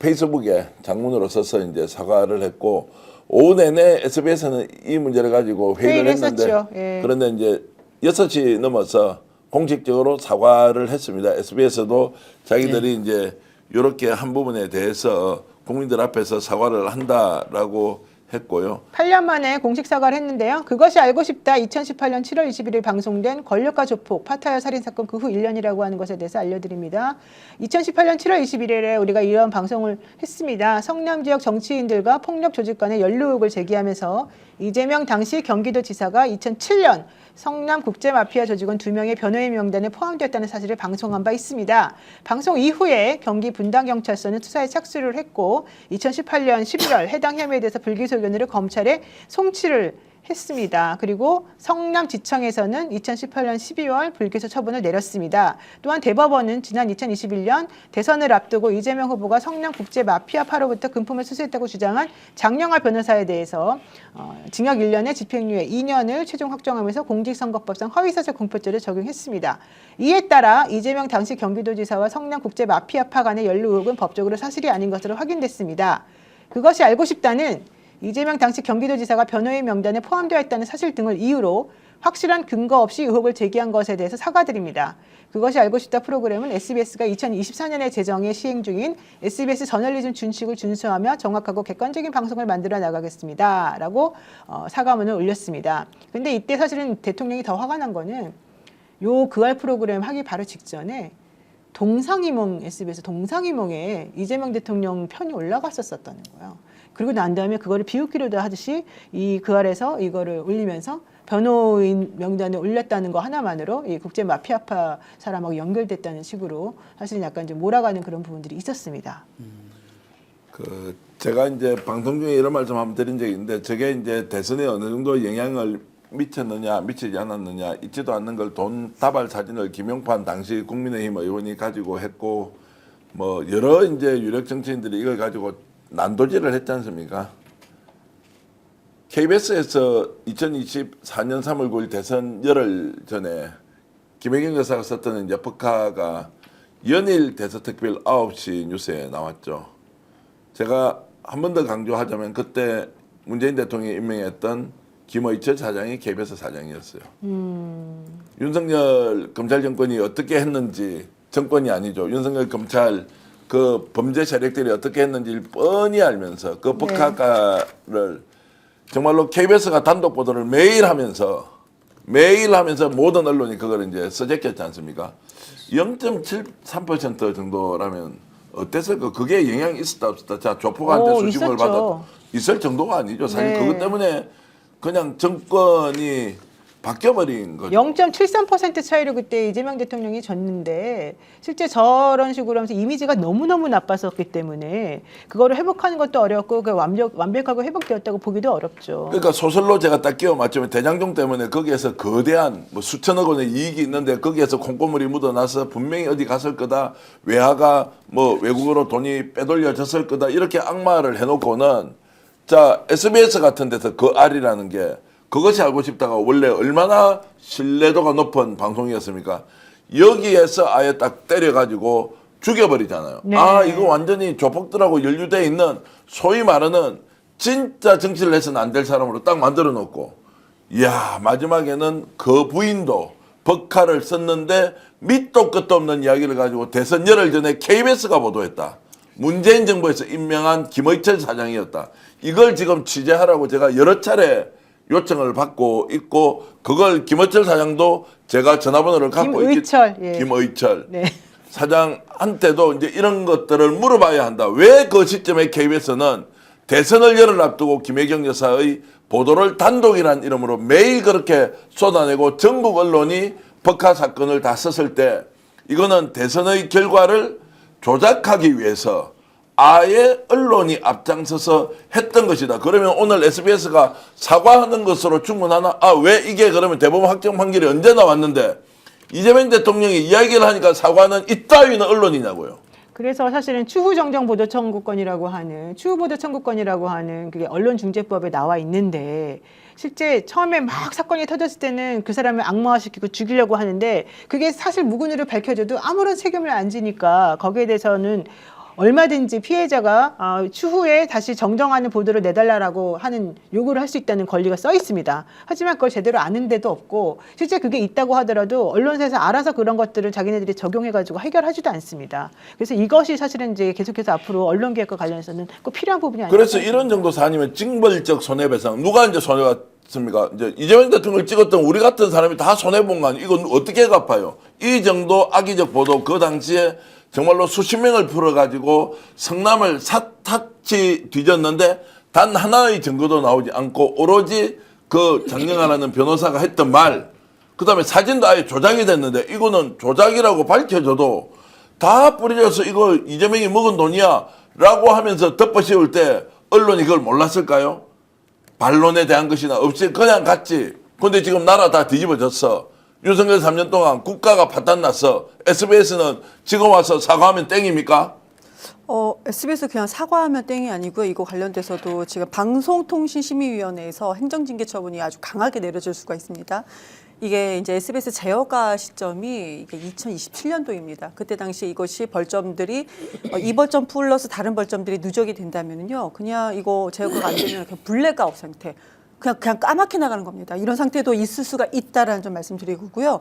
Speaker 4: 페이스북에 장문으로 써서 이제 사과를 했고 오후 내내 SBS는 이 문제를 가지고 회의를 했는데
Speaker 1: 했었죠. 예.
Speaker 4: 그런데 이제 6시 넘어서 공식적으로 사과를 했습니다. SBS도 자기들이 이제 이렇게 한 부분에 대해서 국민들 앞에서 사과를 한다라고 했고요.
Speaker 1: 8년 만에 공식 사과를 했는데요. 그것이 알고 싶다 2018년 7월 21일 방송된 권력과 조폭 파타야 살인사건 그 후 1년이라고 하는 것에 대해서 알려드립니다. 2018년 7월 21일에 우리가 이런 방송을 했습니다. 성남 지역 정치인들과 폭력 조직 간의 연루 의혹을 제기하면서 이재명 당시 경기도지사가 2007년 성남 국제마피아 조직원 2명의 변호인 명단에 포함되었다는 사실을 방송한 바 있습니다. 방송 이후에 경기 분당경찰서는 수사에 착수를 했고 2018년 11월 해당 혐의에 대해서 불기소 의견으로 검찰에 송치를 했습니다. 그리고 성남지청에서는 2018년 12월 불기소 처분을 내렸습니다. 또한 대법원은 지난 2021년 대선을 앞두고 이재명 후보가 성남국제마피아파로부터 금품을 수수했다고 주장한 장영하 변호사에 대해서 징역 1년에 집행유예 2년을 최종 확정하면서 공직선거법상 허위사실 공표죄를 적용했습니다. 이에 따라 이재명 당시 경기도지사와 성남국제마피아파 간의 연루 의혹은 법적으로 사실이 아닌 것으로 확인됐습니다. 그것이 알고 싶다는 이재명 당시 경기도지사가 변호인 명단에 포함되어 있다는 사실 등을 이유로 확실한 근거 없이 의혹을 제기한 것에 대해서 사과드립니다. 그것이 알고 싶다 프로그램은 SBS가 2024년에 제정에 시행 중인 SBS 저널리즘 준칙을 준수하며 정확하고 객관적인 방송을 만들어 나가겠습니다. 라고 사과문을 올렸습니다. 근데 이때 사실은 대통령이 더 화가 난 거는 요 그알 프로그램 하기 바로 직전에 동상이몽 SBS 동상이몽에 이재명 대통령 편이 올라갔었다는 거예요. 그리고 난 다음에 그거를 비웃기려도 하듯이 그 아래서 이거를 올리면서 변호인 명단에 올렸다는 거 하나만으로 이 국제 마피아파 사람하고 연결됐다는 식으로 사실 약간 좀 몰아가는 그런 부분들이 있었습니다.
Speaker 4: 제가 이제 방송 중에 이런 말씀 한번 드린 적이 있는데 저게 이제 대선에 어느 정도 영향을 미쳤느냐 미치지 않았느냐 있지도 않는 걸 돈 다발 사진을 김용판 당시 국민의힘 의원이 가지고 했고 뭐 여러 이제 유력 정치인들이 이걸 가지고 난도질을 했지 않습니까? KBS에서 2024년 3월 9일 대선 열흘 전에 김혜경 여사가 썼던 이제 법카가 연일 대서특별 9시 뉴스에 나왔죠. 제가 한 번 더 강조하자면 그때 문재인 대통령이 임명했던 김의철 사장이 KBS 사장이었어요. 윤석열 검찰 정권이 어떻게 했는지, 정권이 아니죠. 윤석열 검찰 그 범죄 세력들이 어떻게 했는지를 뻔히 알면서 그 법카가를 정말로 KBS가 단독 보도를 매일 하면서 모든 언론이 그걸 이제 써제꼈지 않습니까? 0.73% 정도라면 어땠을까? 그게 영향이 있었다 없었다. 자, 조폭한테 수십을 받았다. 있을 정도가 아니죠. 사실
Speaker 1: 네.
Speaker 4: 그것 때문에 그냥 정권이 바뀌어버린 거죠.
Speaker 1: 0.73% 차이로 그때 이재명 대통령이 졌는데 실제 저런 식으로 하면서 이미지가 너무너무 나빴었기 때문에 그거를 회복하는 것도 어렵고 그 완벽하고 회복되었다고 보기도 어렵죠.
Speaker 4: 그러니까 소설로 제가 딱 끼워 맞추면 대장동 때문에 거기에서 거대한 뭐 수천억 원의 이익이 있는데 거기에서 콩고물이 묻어나서 분명히 어디 갔을 거다. 외화가 뭐 외국으로 돈이 빼돌려졌을 거다. 이렇게 악마를 해놓고는 자 SBS 같은 데서 그 알이라는 게 그것이 알고 싶다가 원래 얼마나 신뢰도가 높은 방송이었습니까? 여기에서 아예 딱 때려가지고 죽여버리잖아요.
Speaker 1: 네.
Speaker 4: 아 이거 완전히 조폭들하고 연루돼 있는 소위 말하는 진짜 정치를 해서는 안 될 사람으로 딱 만들어 놓고 이야 마지막에는 그 부인도 법카를 썼는데 밑도 끝도 없는 이야기를 가지고 대선 열흘 전에 KBS가 보도했다. 문재인 정부에서 임명한 김의철 사장이었다. 이걸 지금 취재하라고 제가 여러 차례 요청을 받고 있고 그걸 김의철 사장도 제가 전화번호를 갖고
Speaker 1: 김의철, 예.
Speaker 4: 김의철
Speaker 1: 네.
Speaker 4: 사장한테도 이제 이런 것들을 물어봐야 한다. 왜 그 시점에 KBS는 대선을 열흘 앞두고 김혜경 여사의 보도를 단독이라는 이름으로 매일 그렇게 쏟아내고 전국 언론이 법카 사건을 다 썼을 때 이거는 대선의 결과를 조작하기 위해서 아예 언론이 앞장서서 했던 것이다. 그러면 오늘 SBS가 사과하는 것으로 충분하나? 아, 왜 이게 그러면 대법원 확정 판결이 언제 나왔는데 이재명 대통령이 이야기를 하니까 사과는 이따위는 언론이냐고요.
Speaker 1: 그래서 사실은 추후 정정 보도 청구권이라고 하는 그게 언론중재법에 나와 있는데 실제 처음에 막 사건이 터졌을 때는 그 사람을 악마화시키고 죽이려고 하는데 그게 사실 무근으로 밝혀져도 아무런 책임을 안 지니까 거기에 대해서는 얼마든지 피해자가 추후에 다시 정정하는 보도를 내달라라고 하는 요구를 할 수 있다는 권리가 써 있습니다. 하지만 그걸 제대로 아는 데도 없고 실제 그게 있다고 하더라도 언론사에서 알아서 그런 것들을 자기네들이 적용해가지고 해결하지도 않습니다. 그래서 이것이 사실은 이제 계속해서 앞으로 언론개혁과 관련해서는 꼭 필요한 부분이 아닐까.
Speaker 4: 그래서 이런 정도 사안이면 징벌적 손해배상 누가 이제 손해가 습니까? 이제 이재명 대통령을 찍었던 우리 같은 사람이 다 손해본 거 아니에요? 이건 어떻게 갚아요? 이 정도 악의적 보도 그 당시에 정말로 수십 명을 풀어가지고 성남을 사탁치 뒤졌는데 단 하나의 증거도 나오지 않고 오로지 그 장영하라는 변호사가 했던 말 그다음에 사진도 아예 조작이 됐는데 이거는 조작이라고 밝혀져도 다 뿌려져서 이거 이재명이 먹은 돈이야 라고 하면서 덮어씌울 때 언론이 그걸 몰랐을까요? 반론에 대한 것이나 없이 그냥 갔지. 근데 지금 나라 다 뒤집어졌어. 윤석열 3년 동안 국가가 파탄났어. SBS는 지금 와서 사과하면 땡입니까?
Speaker 5: SBS 그냥 사과하면 땡이 아니고요. 이거 관련돼서도 지금 방송통신심의위원회에서 행정징계 처분이 아주 강하게 내려질 수가 있습니다. 이게 이제 SBS 제어가 시점이 이게 2027년도입니다. 그때 당시 이것이 벌점들이 이 벌점 플러스 다른 벌점들이 누적이 된다면요, 그냥 이거 제어가 안 되면 그냥 블랙아웃 상태. 그냥 까맣게 나가는 겁니다. 이런 상태도 있을 수가 있다라는 점 말씀드리고요.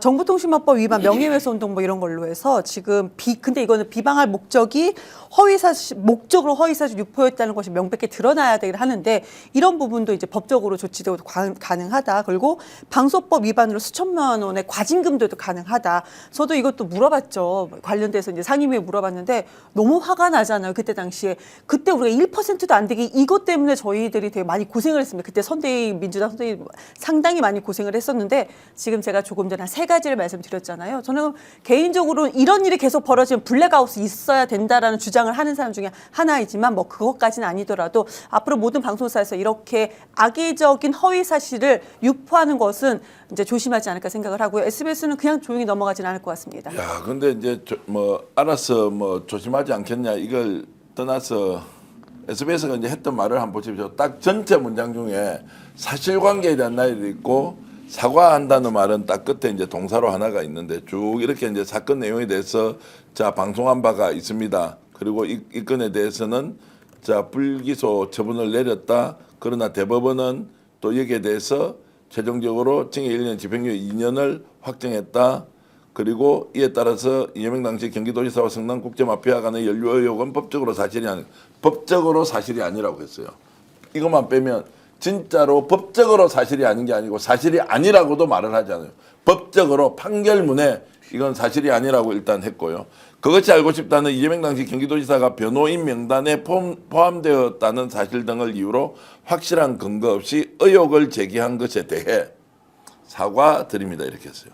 Speaker 5: 정보통신망법 위반, 명예훼손 뭐 이런 걸로 해서 지금 근데 이거는 비방할 목적이 목적으로 허위사실 유포였다는 것이 명백히 드러나야 되긴 하는데 이런 부분도 이제 법적으로 조치도 가능하다. 그리고 방송법 위반으로 수천만 원의 과징금도 가능하다. 저도 이것도 물어봤죠. 관련돼서 이제 상임위에 물어봤는데 너무 화가 나잖아요. 그때 당시에 그때 우리가 1%도 안 되게 이것 때문에 저희들이 되게 많이 고생을 했습니다. 그때 선대위 민주당 선대위 상당히 많이 고생을 했었는데 지금 제가 조금 전에 한 3가지를 말씀드렸잖아요. 저는 개인적으로 이런 일이 계속 벌어지면 블랙아웃이 있어야 된다라는 주장을 하는 사람 중에 하나이지만 뭐 그것까지는 아니더라도 앞으로 모든 방송사에서 이렇게 악의적인 허위 사실을 유포하는 것은 이제 조심하지 않을까 생각을 하고요. SBS는 그냥 조용히 넘어가지는 않을 것 같습니다.
Speaker 4: 야, 근데 이제 뭐 알아서 뭐 조심하지 않겠냐 이걸 떠나서 SBS가 이제 했던 말을 한번 보십시오. 딱 전체 문장 중에 사실관계에 대한 나열이 있고 사과한다는 말은 딱 끝에 이제 동사로 하나가 있는데 쭉 이렇게 이제 사건 내용에 대해서 자 방송한 바가 있습니다. 그리고 이 건에 대해서는 자 불기소 처분을 내렸다. 그러나 대법원은 또 여기에 대해서 최종적으로 징역 1년 집행유예 2년을 확정했다. 그리고 이에 따라서 이재명 당시 경기도지사와 성남국제마피아 간의 연루 의혹은 법적으로 사실이 아니라고 했어요. 이것만 빼면 진짜로 법적으로 사실이 아닌 게 아니고 사실이 아니라고도 말을 하지 않아요. 법적으로 판결문에 이건 사실이 아니라고 일단 했고요. 그것이 알고 싶다는 이재명 당시 경기도지사가 변호인 명단에 포함되었다는 사실 등을 이유로 확실한 근거 없이 의혹을 제기한 것에 대해 사과드립니다. 이렇게 했어요.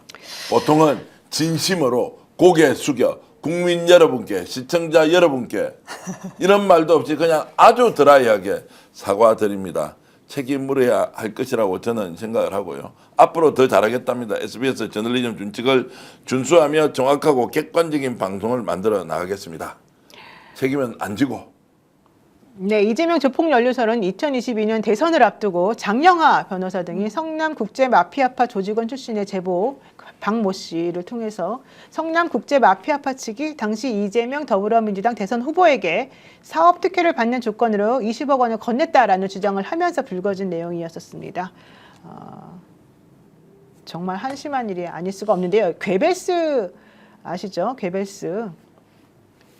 Speaker 4: 보통은 진심으로 고개 숙여 국민 여러분께 시청자 여러분께 이런 말도 없이 그냥 아주 드라이하게 사과드립니다. 책임 물어야 할 것이라고 저는 생각을 하고요. 앞으로 더 잘하겠답니다. SBS 저널리즘 준칙을 준수하며 정확하고 객관적인 방송을 만들어 나가겠습니다. 책임은 안 지고.
Speaker 1: 네, 이재명 조폭연루설은 2022년 대선을 앞두고 장영하 변호사 등이 성남국제마피아파 조직원 출신의 제보 박모 씨를 통해서 성남국제마피아파 측이 당시 이재명 더불어민주당 대선 후보에게 사업 특혜를 받는 조건으로 20억 원을 건넸다라는 주장을 하면서 불거진 내용이었었습니다. 정말 한심한 일이 아닐 수가 없는데요. 괴벨스 아시죠? 괴벨스.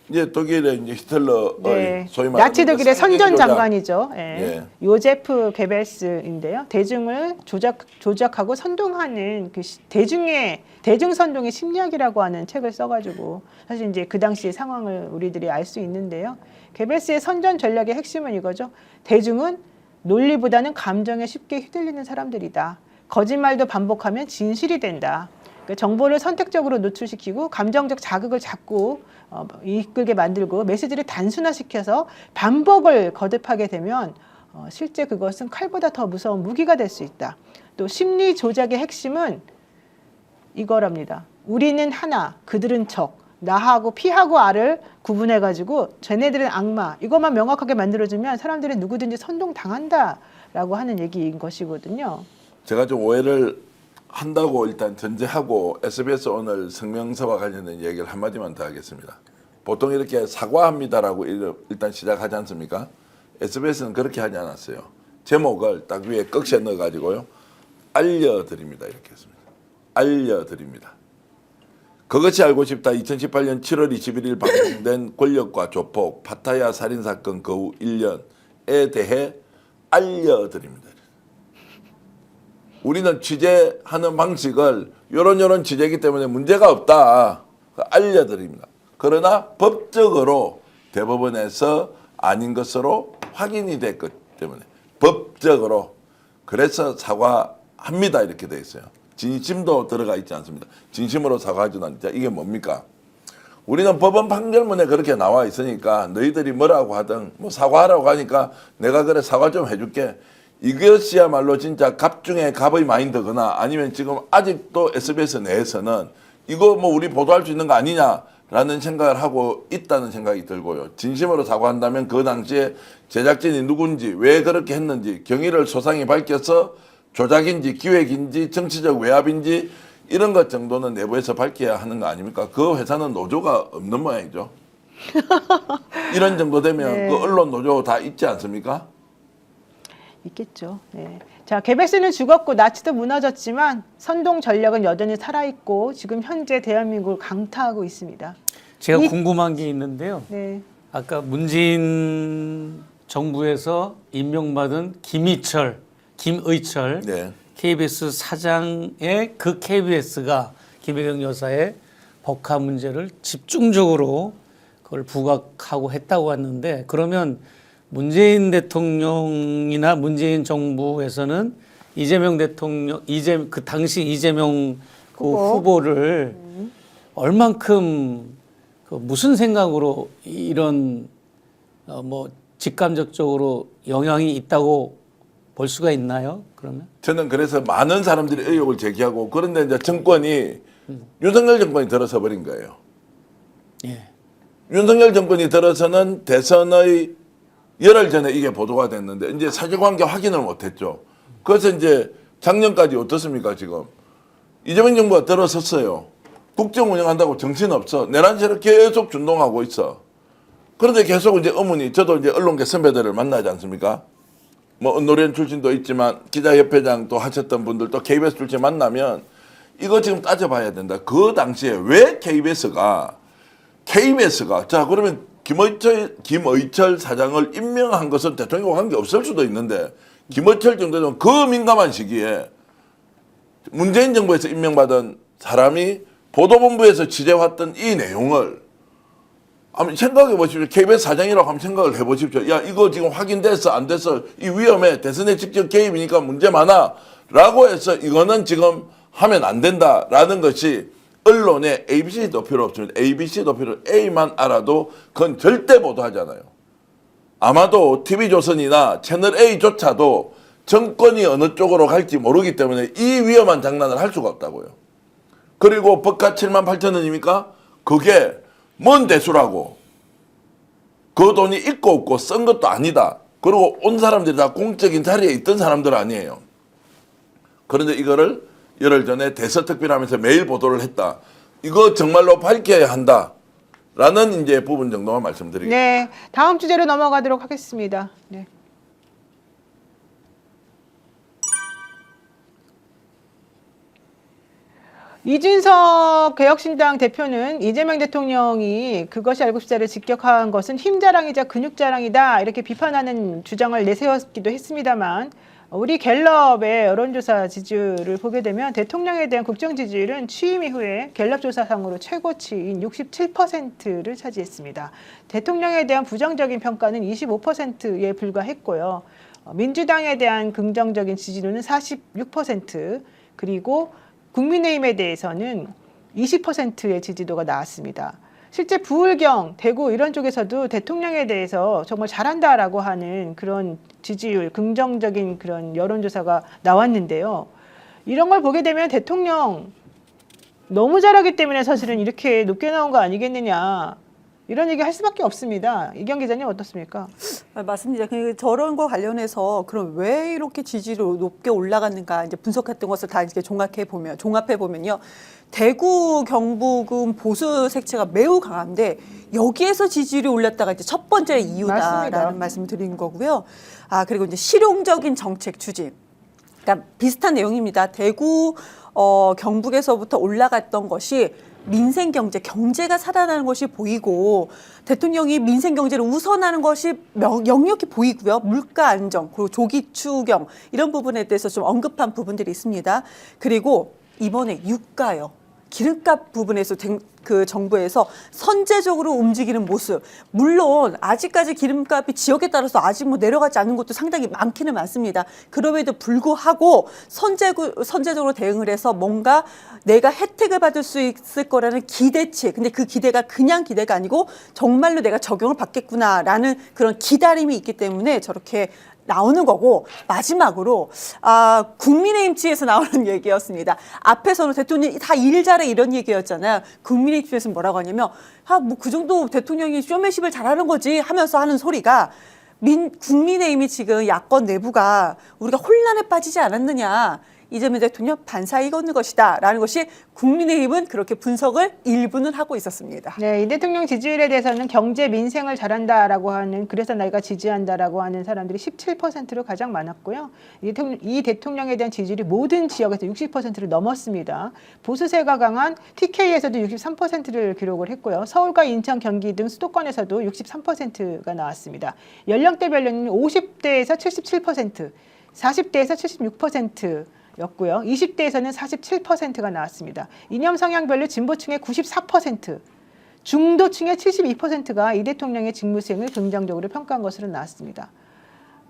Speaker 4: 이제 독일의 이제 히틀러의
Speaker 1: 네.
Speaker 4: 소위 말하는
Speaker 1: 나치 독일의 선전
Speaker 4: 조작.
Speaker 1: 장관이죠. 예.
Speaker 4: 예.
Speaker 1: 요제프 게벨스인데요. 대중을 조작하고 선동하는 그 대중 선동의 심리학이라고 하는 책을 써가지고 사실 이제 그 당시의 상황을 우리들이 알 수 있는데요. 게벨스의 선전 전략의 핵심은 이거죠. 대중은 논리보다는 감정에 쉽게 휘둘리는 사람들이다. 거짓말도 반복하면 진실이 된다. 그러니까 정보를 선택적으로 노출시키고 감정적 자극을 자꾸 이끌게 만들고 메시지를 단순화시켜서 반복을 거듭하게 되면 실제 그것은 칼보다 더 무서운 무기가 될 수 있다. 또 심리 조작의 핵심은 이거랍니다. 우리는 하나, 그들은 적. 나하고 피하고 아를 구분해가지고 쟤네들은 악마. 이것만 명확하게 만들어주면 사람들이 누구든지 선동당한다라고 하는 얘기인 것이거든요.
Speaker 4: 제가 좀 오해를 한다고 일단 전제하고 SBS 오늘 성명서와 관련된 얘기를 한마디만 더 하겠습니다. 보통 이렇게 사과합니다라고 일단 시작하지 않습니까? SBS는 그렇게 하지 않았어요. 제목을 딱 위에 꺽쇠 넣어가지고요. 알려드립니다. 이렇게 했습니다. 알려드립니다. 그것이 알고 싶다. 2018년 7월 21일 방송된 권력과 조폭 파타야 살인사건 그 후 1년에 대해 알려드립니다. 우리는 취재하는 방식을 요런 취재이기 때문에 문제가 없다. 알려드립니다. 그러나 법적으로 대법원에서 아닌 것으로 확인이 됐기 때문에 법적으로 그래서 사과합니다. 이렇게 돼 있어요. 진심도 들어가 있지 않습니다. 진심으로 사과하지는 않죠. 이게 뭡니까? 우리는 법원 판결문에 그렇게 나와 있으니까 너희들이 뭐라고 하든 뭐 사과하라고 하니까 내가 그래 사과 좀 해줄게. 이것이야말로 진짜 갑 중에 갑의 마인드거나 아니면 지금 아직도 SBS 내에서는 이거 뭐 우리 보도할 수 있는 거 아니냐라는 생각을 하고 있다는 생각이 들고요. 진심으로 사과한다면 그 당시에 제작진이 누군지 왜 그렇게 했는지 경위를 소상히 밝혀서 조작인지 기획인지 정치적 외압인지 이런 것 정도는 내부에서 밝혀야 하는 거 아닙니까? 그 회사는 노조가 없는 모양이죠. 이런 정도 되면
Speaker 1: 네.
Speaker 4: 그 언론 노조 다 있지 않습니까?
Speaker 1: 있겠죠. 네. 자, 게벨스는 죽었고 나치도 무너졌지만 선동 전략은 여전히 살아있고 지금 현재 대한민국을 강타하고 있습니다.
Speaker 2: 제가 궁금한 게 있는데요.
Speaker 1: 네.
Speaker 2: 아까 문재인 정부에서 임명받은 김의철
Speaker 4: 네.
Speaker 2: KBS 사장의 그 KBS가 김혜경 여사의 법화 문제를 집중적으로 그걸 부각하고 했다고 했는데 그러면 문재인 대통령이나 문재인 정부에서는 이재명 대통령, 그 당시 이재명 그 후보를 얼만큼 그 무슨 생각으로 이런 뭐 직감적으로 영향이 있다고 볼 수가 있나요? 그러면?
Speaker 4: 저는 그래서 많은 사람들이 의혹을 제기하고 그런데 이제 정권이 윤석열 정권이 들어서 버린 거예요.
Speaker 2: 예.
Speaker 4: 윤석열 정권이 들어서는 대선의 열흘 전에 이게 보도가 됐는데 이제 사실관계 확인을 못했죠. 그래서 이제 작년까지 어떻습니까 지금 이재명 정부가 들어섰어요. 국정 운영한다고 정신없어. 내란세력 계속 준동하고 있어. 그런데 계속 이제 의문이 저도 이제 언론계 선배들을 만나지 않습니까? 뭐 언노련 출신도 있지만 기자협회장도 하셨던 분들도 KBS 출신 만나면 이거 지금 따져봐야 된다. 그 당시에 왜 KBS가 자 그러면 김의철 사장을 임명한 것은 대통령과 관계 없을 수도 있는데 김의철 정도는 그 민감한 시기에 문재인 정부에서 임명받은 사람이 보도본부에서 취재해왔던 이 내용을 한번 생각해 보십시오. KBS 사장이라고 한번 생각을 해 보십시오. 야 이거 지금 확인됐어 안 됐어 이 위험해 대선에 직접 개입이니까 문제 많아 라고 해서 이거는 지금 하면 안 된다라는 것이 언론에 ABC도 필요 없습니다. ABC도 필요 A만 알아도 그건 절대 보도하잖아요. 아마도 TV조선이나 채널A조차도 정권이 어느 쪽으로 갈지 모르기 때문에 이 위험한 장난을 할 수가 없다고요. 그리고 법가 7만 8천 원입니까? 그게 뭔 대수라고. 그 돈이 있고 없고 쓴 것도 아니다. 그리고 온 사람들이 다 공적인 자리에 있던 사람들 아니에요. 그런데 이거를 열흘 전에 대서특필하면서 매일 보도를 했다. 이거 정말로 밝혀야 한다라는 이제 부분 정도만 말씀드리겠습니다.
Speaker 1: 네, 다음 주제로 넘어가도록 하겠습니다. 네. 이준석 개혁신당 대표는 이재명 대통령이 그것이 알고 싶다를 직격한 것은 힘자랑이자 근육자랑이다 이렇게 비판하는 주장을 내세웠기도 했습니다만 우리 갤럽의 여론조사 지지율을 보게 되면 대통령에 대한 국정 지지율은 취임 이후에 갤럽 조사상으로 최고치인 67%를 차지했습니다. 대통령에 대한 부정적인 평가는 25%에 불과했고요. 민주당에 대한 긍정적인 지지율은 46%, 그리고 국민의힘에 대해서는 20%의 지지도가 나왔습니다. 실제 부울경, 대구 이런 쪽에서도 대통령에 대해서 정말 잘한다라고 하는 그런 지지율, 긍정적인 그런 여론조사가 나왔는데요. 이런 걸 보게 되면 대통령 너무 잘하기 때문에 사실은 이렇게 높게 나온 거 아니겠느냐. 이런 얘기 할 수밖에 없습니다. 이경 기자님 어떻습니까?
Speaker 5: 맞습니다. 저런 거 관련해서 그럼 왜 이렇게 지지율이 높게 올라갔는가 이제 분석했던 것을 다 이렇게 종합해 보면요. 대구 경북은 보수 색채가 매우 강한데 여기에서 지지율이 올랐다가 이제 첫 번째 이유다라는
Speaker 1: 맞습니다.
Speaker 5: 말씀을 드리는 거고요. 그리고 이제 실용적인 정책 추진. 그러니까 비슷한 내용입니다. 대구 경북에서부터 올라갔던 것이 민생 경제, 경제가 살아나는 것이 보이고 대통령이 민생 경제를 우선하는 것이 역력히 보이고요. 물가 안정, 그리고 조기 추경 이런 부분에 대해서 좀 언급한 부분들이 있습니다. 그리고 이번에 유가요. 기름값 부분에서 그 정부에서 선제적으로 움직이는 모습. 물론 아직까지 기름값이 지역에 따라서 아직 뭐 내려가지 않는 것도 상당히 많기는 많습니다. 그럼에도 불구하고 선제적으로 대응을 해서 뭔가 내가 혜택을 받을 수 있을 거라는 기대치. 근데 그 기대가 그냥 기대가 아니고 정말로 내가 적용을 받겠구나라는 그런 기다림이 있기 때문에 저렇게 나오는 거고, 마지막으로 국민의힘 측에서 나오는 얘기였습니다. 앞에서는 대통령이 다 일 잘해 이런 얘기였잖아요. 국민의힘 측에서 뭐라고 하냐면 뭐 그 정도 대통령이 쇼맨십을 잘하는 거지 하면서 하는 소리가 국민의힘이 지금 야권 내부가 우리가 혼란에 빠지지 않았느냐. 이재명 대통령 반사이 걷는 것이다 라는 것이 국민의힘은 그렇게 분석을 일부는 하고 있었습니다.
Speaker 1: 네, 이 대통령 지지율에 대해서는 경제 민생을 잘한다라고 하는, 그래서 내가 지지한다라고 하는 사람들이 17%로 가장 많았고요. 이 대통령에 대한 지지율이 모든 지역에서 60%를 넘었습니다. 보수세가 강한 TK에서도 63%를 기록을 했고요. 서울과 인천, 경기 등 수도권에서도 63%가 나왔습니다. 연령대별로는 50대에서 77%, 40대에서 76%, 였고요. 20대에서는 47%가 나왔습니다. 이념 성향별로 진보층의 94%, 중도층의 72%가 이 대통령의 직무 수행을 긍정적으로 평가한 것으로 나왔습니다.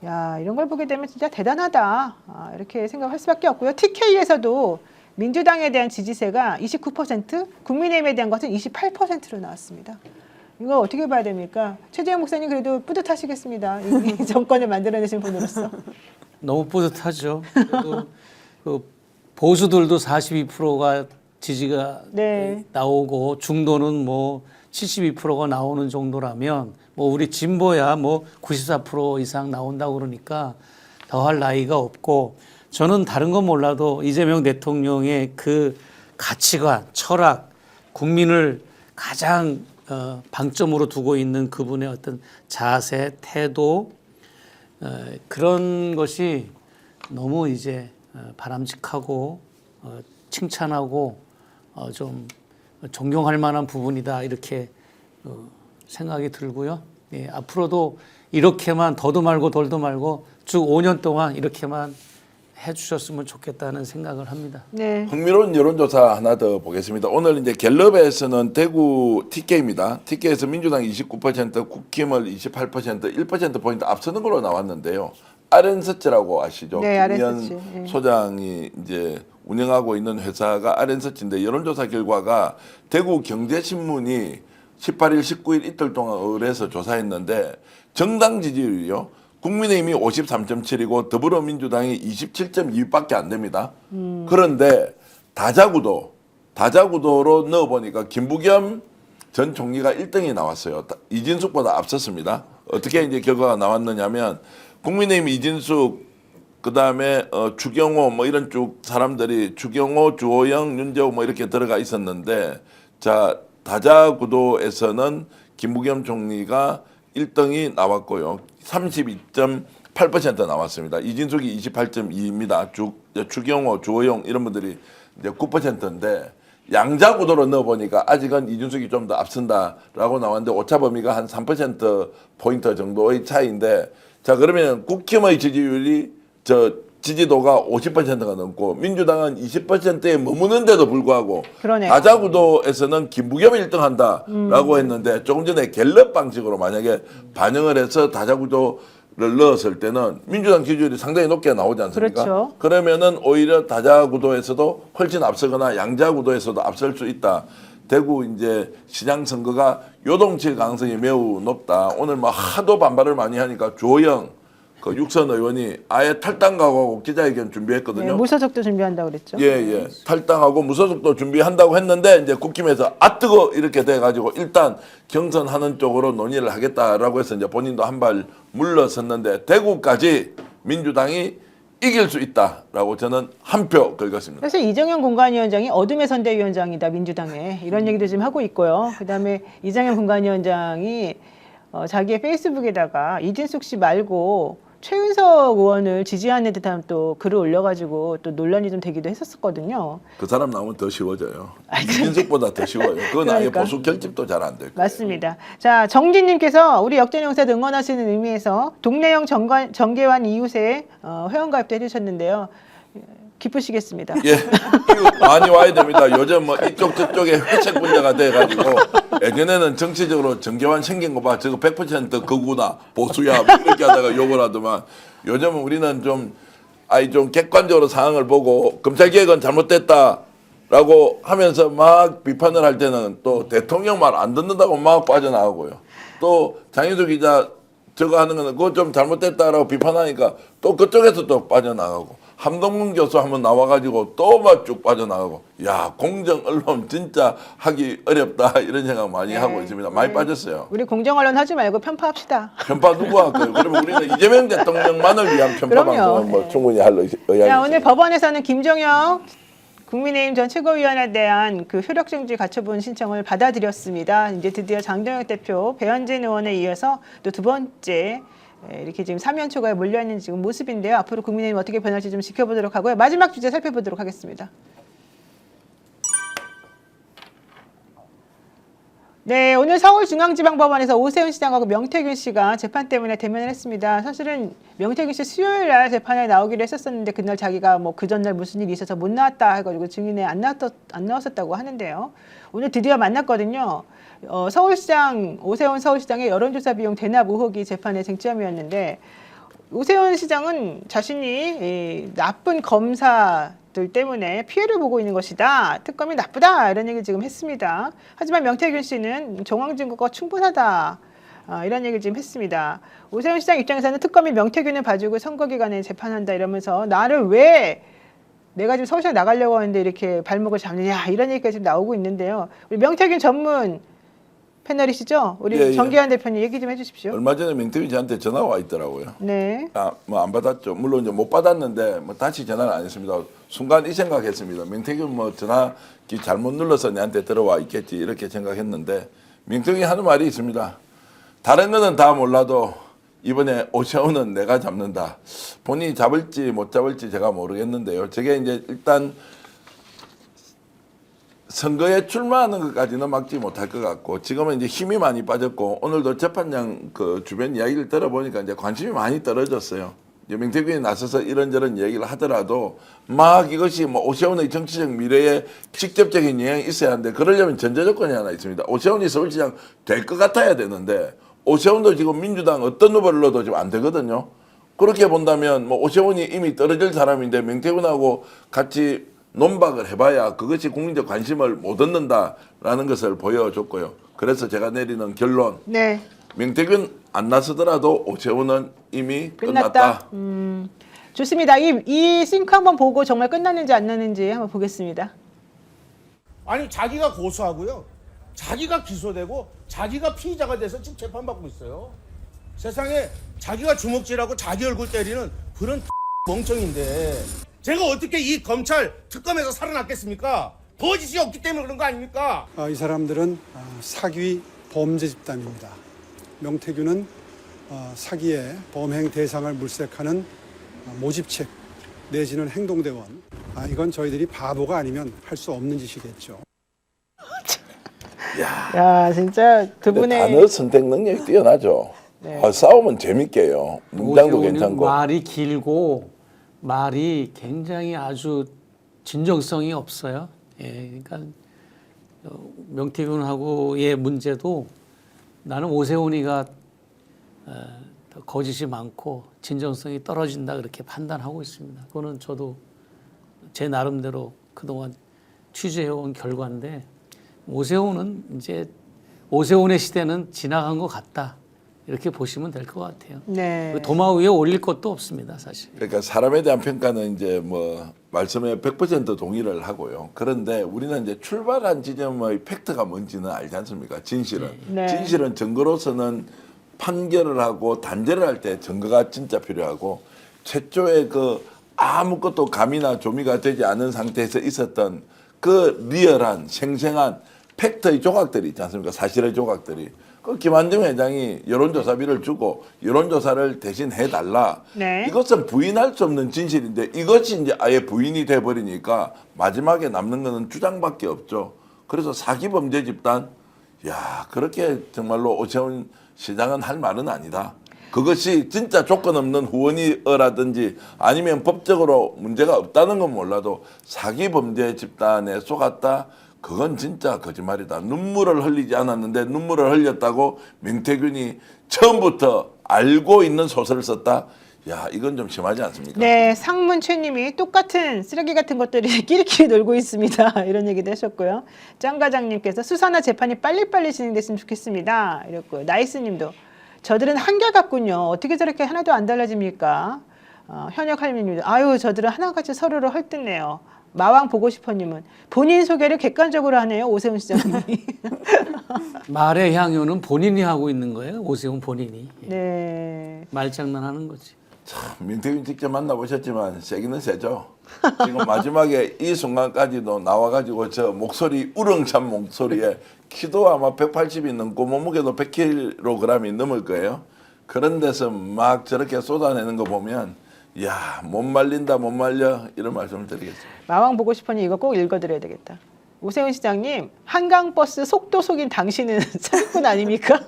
Speaker 1: 야, 이런 걸 보게 되면 진짜 대단하다. 이렇게 생각할 수밖에 없고요. TK에서도 민주당에 대한 지지세가 29%, 국민의힘에 대한 것은 28%로 나왔습니다. 이거 어떻게 봐야 됩니까? 최재형 목사님 그래도 뿌듯하시겠습니다. 이 정권을 만들어내신 분으로서.
Speaker 2: 너무 뿌듯하죠. 그래도 그 보수들도 42%가 지지가
Speaker 1: 네.
Speaker 2: 나오고 중도는 뭐 72%가 나오는 정도라면 뭐 우리 진보야 뭐 94% 이상 나온다고 그러니까 더할 나위가 없고 저는 다른 건 몰라도 이재명 대통령의 그 가치관, 철학, 국민을 가장 방점으로 두고 있는 그분의 어떤 자세, 태도 그런 것이 너무 이제 바람직하고 칭찬하고 좀 존경할 만한 부분이다 이렇게 생각이 들고요. 예, 앞으로도 이렇게만 더도 말고 덜도 말고 쭉 5년 동안 이렇게만 해주셨으면 좋겠다는 생각을 합니다.
Speaker 1: 네.
Speaker 4: 흥미로운 여론조사 하나 더 보겠습니다. 오늘 이제 갤럽에서는 대구 TK입니다. TK에서 민주당 29%, 국힘을 28%, 1%포인트 앞서는 걸로 나왔는데요. RN서치라고 아시죠?
Speaker 1: 네,
Speaker 4: 김미연
Speaker 1: RN서치. 네.
Speaker 4: 소장이 이제 운영하고 있는 회사가 RN서치인데 여론조사 결과가 대구 경제신문이 18일, 19일 이틀 동안 의뢰해서 조사했는데 정당 지지율이요. 국민의힘이 53.7이고 더불어민주당이 27.2밖에 안 됩니다. 그런데 다자구도로 넣어보니까 김부겸 전 총리가 1등이 나왔어요. 이진숙보다 앞섰습니다. 어떻게 이제 결과가 나왔느냐면 국민의힘 이진숙 그다음에 주경호 뭐 이런 쭉 사람들이 주경호, 주호영, 윤재호 뭐 이렇게 들어가 있었는데 자 다자구도에서는 김부겸 총리가 1등이 나왔고요. 32.8% 나왔습니다. 이진숙이 28.2입니다. 주경호, 주호영 이런 분들이 이제 9%인데 양자구도로 넣어보니까 아직은 이준석이 좀 더 앞선다라고 나왔는데 오차 범위가 한 3% 포인트 정도의 차이인데 자 그러면 국힘의 지지율이 지지도가 50%가 넘고 민주당은 20%에 머무는데도 불구하고
Speaker 1: 그러네요.
Speaker 4: 다자구도에서는 김부겸이 1등 한다라고 했는데 조금 전에 갤럽 방식으로 만약에 반영을 해서 다자구도를 넣었을 때는 민주당 지지율이 상당히 높게 나오지 않습니까?
Speaker 1: 그렇죠.
Speaker 4: 그러면은 오히려 다자구도에서도 훨씬 앞서거나 양자구도에서도 앞설 수 있다. 대구 이제 시장 선거가 요동칠 가능성이 매우 높다. 오늘 뭐 하도 반발을 많이 하니까 조영 그 육선 의원이 아예 탈당하고 기자회견 준비했거든요.
Speaker 1: 네, 무소속도 준비한다고 그랬죠.
Speaker 4: 예. 탈당하고 무소속도 준비한다고 했는데 이제 국힘에서 뜨거 이렇게 돼가지고 일단 경선하는 쪽으로 논의를 하겠다라고 해서 이제 본인도 한 발 물러섰는데 대구까지 민주당이 이길 수 있다라고 저는 한 표 긁었습니다.
Speaker 1: 그래서 이정현 공관위원장이 어둠의 선대위원장이다 민주당에 이런 얘기도 지금 하고 있고요. 그다음에 이정현 공관위원장이 자기의 페이스북에다가 이진숙 씨 말고 최윤석 의원을 지지하는 듯한 또 글을 올려가지고 또 논란이 좀 되기도 했었거든요.
Speaker 4: 그 사람 나오면 더 쉬워져요. 이진숙보다 더 쉬워요. 그건 아예
Speaker 1: 그러니까.
Speaker 4: 보수 결집도 잘 안 될 거예요.
Speaker 1: 맞습니다. 자, 정진님께서 우리 역전 용사 응원하시는 의미에서 동네형 정계환 이웃에 회원가입도 해주셨는데요. 기쁘시겠습니다.
Speaker 4: 예, 이웃 많이 와야 됩니다. 요즘 뭐 이쪽 저쪽에 회책 문제가 돼가지고 예전에는 정치적으로 정계환 생긴 거 봐. 저거 100% 극우다, 보수야 뭐 이렇게 하다가 욕을 하더만 요즘은 우리는 좀 객관적으로 상황을 보고 검찰 개혁은 잘못됐다라고 하면서 막 비판을 할 때는 또 대통령 말 안 듣는다고 막 빠져나가고요. 또 장윤수 기자 저거 하는 거는 그거 좀 잘못됐다라고 비판하니까 또 그쪽에서 또 빠져나가고. 함동문 교수 한번 나와가지고 또 막 쭉 빠져나가고 야 공정 언론 진짜 하기 어렵다 이런 생각 많이 하고 있습니다. 많이 빠졌어요.
Speaker 1: 우리 공정 언론 하지 말고 편파합시다.
Speaker 4: 편파 누구 할까요? 그러면 우리는 이재명 대통령만을 위한 편파
Speaker 1: 그럼요.
Speaker 4: 방송은 뭐
Speaker 1: 네.
Speaker 4: 충분히 할 의향이
Speaker 1: 자,
Speaker 4: 있습니다.
Speaker 1: 오늘 법원에서는 김종영 국민의힘 전 최고위원에 대한 그 효력정지 가처분 신청을 받아들였습니다. 이제 드디어 장동혁 대표, 배현진 의원에 이어서 또 두 번째 이렇게 지금 사면 초과에 몰려있는 지금 모습인데요. 앞으로 국민의힘 어떻게 변할지 좀 지켜보도록 하고요. 마지막 주제 살펴보도록 하겠습니다. 네, 오늘 서울중앙지방법원에서 오세훈 시장하고 명태균 씨가 재판 때문에 대면을 했습니다. 사실은 명태균 씨 수요일 날 재판에 나오기로 했었는데 그날 자기가 뭐 그 전날 무슨 일이 있어서 못 나왔다 해가지고 증인에 안 나왔었다고 하는데요. 오늘 드디어 만났거든요. 서울시장 오세훈 서울시장의 여론조사 비용 대납 의혹이 재판의 쟁점이었는데 오세훈 시장은 자신이 이 나쁜 검사들 때문에 피해를 보고 있는 것이다. 특검이 나쁘다. 이런 얘기를 지금 했습니다. 하지만 명태균 씨는 정황 증거가 충분하다. 이런 얘기를 지금 했습니다. 오세훈 시장 입장에서는 특검이 명태균을 봐주고 선거 기간에 재판한다 이러면서 나를 왜 내가 지금 서울시장 나가려고 하는데 이렇게 발목을 잡느냐 이런 얘기가 지금 나오고 있는데요. 우리 명태균 전문 패널이시죠? 우리
Speaker 4: 예, 예.
Speaker 1: 정기환 대표님 얘기 좀 해주십시오.
Speaker 4: 얼마 전에 명태균 저한테 전화가 와 있더라고요.
Speaker 1: 네.
Speaker 4: 뭐 안 받았죠. 물론 이제 못 받았는데 뭐 다시 전화를 안 했습니다. 순간 이 생각했습니다. 명태균 뭐 전화기 잘못 눌러서 내한테 들어와 있겠지 이렇게 생각했는데 명태균이 하는 말이 있습니다. 다른 거는 다 몰라도 이번에 오세훈은 내가 잡는다. 본인이 잡을지 못 잡을지 제가 모르겠는데요. 저게 이제 일단 선거에 출마하는 것까지는 막지 못할 것 같고 지금은 이제 힘이 많이 빠졌고 오늘도 재판장 그 주변 이야기를 들어보니까 이제 관심이 많이 떨어졌어요. 이제 명태균이 나서서 이런저런 얘기를 하더라도 막 이것이 뭐 오세훈의 정치적 미래에 직접적인 영향이 있어야 하는데 그러려면 전제 조건이 하나 있습니다. 오세훈이 서울시장 될 것 같아야 되는데 오세훈도 지금 민주당 어떤 후보를 넣어도 지금 안 되거든요. 그렇게 본다면 뭐 오세훈이 이미 떨어질 사람인데 명태균하고 같이 논박을 해봐야 그것이 국민적 관심을 못 얻는다라는 것을 보여줬고요. 그래서 제가 내리는 결론.
Speaker 1: 네.
Speaker 4: 명태균 안 나서더라도 오세훈은 이미
Speaker 1: 끝났다.
Speaker 4: 끝났다.
Speaker 1: 좋습니다. 이 싱크 한번 보고 정말 끝났는지 안 났는지 한번 보겠습니다.
Speaker 8: 아니 자기가 고소하고요. 자기가 기소되고 자기가 피의자가 돼서 지금 재판받고 있어요. 세상에 자기가 주먹질하고 자기 얼굴 때리는 그런 멍청인데 제가 어떻게 이 검찰 특검에서 살아났겠습니까? 거짓이 없기 때문에 그런 거 아닙니까?
Speaker 9: 이 사람들은 사기 범죄 집단입니다. 명태균은 사기의 범행 대상을 물색하는 모집책 내지는 행동대원. 이건 저희들이 바보가 아니면 할 수 없는 짓이겠죠.
Speaker 1: 야, 진짜 두
Speaker 4: 근데
Speaker 1: 분의
Speaker 4: 단어 선택 능력이 뛰어나죠.
Speaker 1: 네.
Speaker 4: 싸우면 재밌게요. 문장도
Speaker 2: 오세훈은
Speaker 4: 괜찮고.
Speaker 2: 말이 길고 말이 굉장히 아주 진정성이 없어요. 예, 그러니까 명태균하고의 문제도 나는 오세훈이가 더 거짓이 많고 진정성이 떨어진다 그렇게 판단하고 있습니다. 그거는 저도 제 나름대로 그동안 취재해온 결과인데 오세훈은 이제 오세훈의 시대는 지나간 것 같다. 이렇게 보시면 될 것 같아요.
Speaker 1: 네.
Speaker 2: 도마 위에 올릴 것도 없습니다, 사실.
Speaker 4: 그러니까 사람에 대한 평가는 이제 뭐 말씀에 100% 동의를 하고요. 그런데 우리는 이제 출발한 지점의 팩트가 뭔지는 알지 않습니까? 진실은.
Speaker 1: 네.
Speaker 4: 진실은 증거로서는 판결을 하고 단죄를 할 때 증거가 진짜 필요하고 최초에 그 아무것도 가미나 조미가 되지 않은 상태에서 있었던 그 리얼한 생생한 팩트의 조각들이 있지 않습니까? 사실의 조각들이. 그 김한중 회장이 여론조사비를 주고 여론조사를 대신 해달라.
Speaker 1: 네.
Speaker 4: 이것은 부인할 수 없는 진실인데 이것이 이제 아예 부인이 돼버리니까 마지막에 남는 거는 주장밖에 없죠. 그래서 사기범죄 집단, 야 그렇게 정말로 오세훈 시장은 할 말은 아니다. 그것이 진짜 조건 없는 후원이라든지 아니면 법적으로 문제가 없다는 건 몰라도 사기범죄 집단에 속았다. 그건 진짜 거짓말이다. 눈물을 흘리지 않았는데 눈물을 흘렸다고 명태균이 처음부터 알고 있는 소설을 썼다. 야, 이건 좀 심하지 않습니까?
Speaker 1: 네, 상문최님이 똑같은 쓰레기 같은 것들이 끼리끼리 놀고 있습니다. 이런 얘기도 하셨고요. 짱과장님께서 수사나 재판이 빨리빨리 진행됐으면 좋겠습니다. 이랬고요. 나이스님도 저들은 한결같군요. 어떻게 저렇게 하나도 안 달라집니까? 현역할미님도 아유 저들은 하나같이 서로를 헐뜯네요. 마왕 보고 싶어님은 본인 소개를 객관적으로 하네요. 오세훈 시장님이.
Speaker 2: 말의 향유는 본인이 하고 있는 거예요. 오세훈 본인이.
Speaker 1: 네.
Speaker 2: 말장난하는 거지.
Speaker 4: 민태균 직접 만나보셨지만 세기는 세죠. 지금 마지막에 이 순간까지도 나와가지고 저 목소리 우렁찬 목소리에 키도 아마 180이 넘고 몸무게도 100kg이 넘을 거예요. 그런 데서 막 저렇게 쏟아내는 거 보면 야, 못 말린다 못 말려 이런 말씀을 드리겠습니다.
Speaker 1: 마왕 보고 싶으니 이거 꼭 읽어드려야 되겠다. 오세훈 시장님 한강버스 속도 속인 당신은 사기꾼 아닙니까?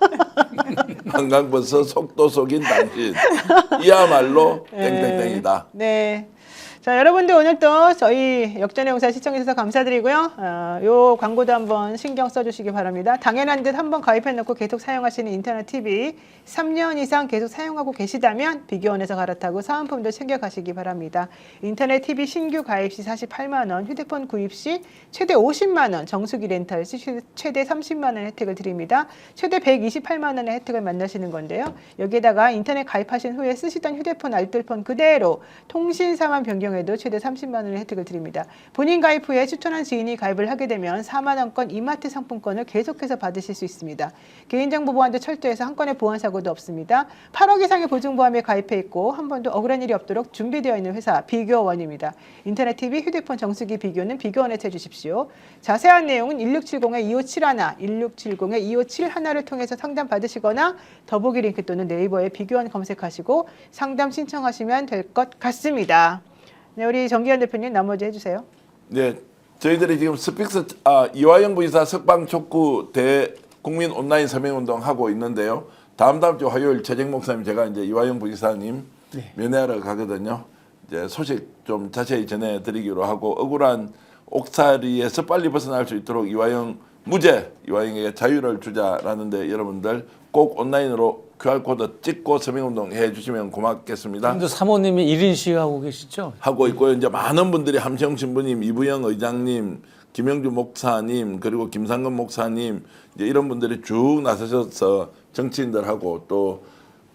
Speaker 4: 한강버스 속도 속인 당신 이야말로 땡땡땡이다.
Speaker 1: 네. 자, 여러분들 오늘 또 저희 역전의 용사 시청해주셔서 감사드리고요. 요 광고도 한번 신경 써주시기 바랍니다. 당연한 듯 한번 가입해놓고 계속 사용하시는 인터넷 TV 3년 이상 계속 사용하고 계시다면 비교원에서 갈아타고 사은품도 챙겨가시기 바랍니다. 인터넷 TV 신규 가입 시 48만 원, 휴대폰 구입 시 최대 50만 원, 정수기 렌탈 시 최대 30만 원 혜택을 드립니다. 최대 128만 원의 혜택을 만나시는 건데요. 여기에다가 인터넷 가입하신 후에 쓰시던 휴대폰 알뜰폰 그대로 통신사만 변경해도 최대 30만 원의 혜택을 드립니다. 본인 가입 후에 추천한 지인이 가입을 하게 되면 4만 원권 이마트 상품권을 계속해서 받으실 수 있습니다. 개인정보 보안도 철저해서 한 건의 보안 사고도 없습니다. 8억 이상의 보증보험에 가입해 있고 한 번도 억울한 일이 없도록 준비되어 있는 회사 비교원입니다. 인터넷 TV, 휴대폰 정수기 비교는 비교원에서 해주십시오. 자세한 내용은 1670-2571, 1670-2571를 통해서 상담 받으시거나 더보기 링크 또는 네이버에 비교원 검색하시고 상담 신청하시면 될 것 같습니다. 네, 우리 정기현 대표님 나머지 해주세요.
Speaker 4: 네, 저희들이 지금 스픽스 이화영 부지사 석방 촉구 대국민 온라인 서명운동 하고 있는데요. 다음 주 화요일 최재형 목사님 제가 이제 이화영 부지사님 면회하러 가거든요. 이제 소식 좀 자세히 전해드리기로 하고 억울한 옥살이에서 빨리 벗어날 수 있도록 이화영 무죄, 이화영에게 자유를 주자라는데 여러분들 꼭 온라인으로 QR코드 찍고 서명운동 해주시면 고맙겠습니다.
Speaker 2: 근데 사모님이 1인 시위하고 계시죠?
Speaker 4: 하고 있고요. 이제 많은 분들이 함시영 신부님, 이부영 의장님, 김영주 목사님, 그리고 김상근 목사님 이제 이런 분들이 쭉 나서셔서 정치인들하고 또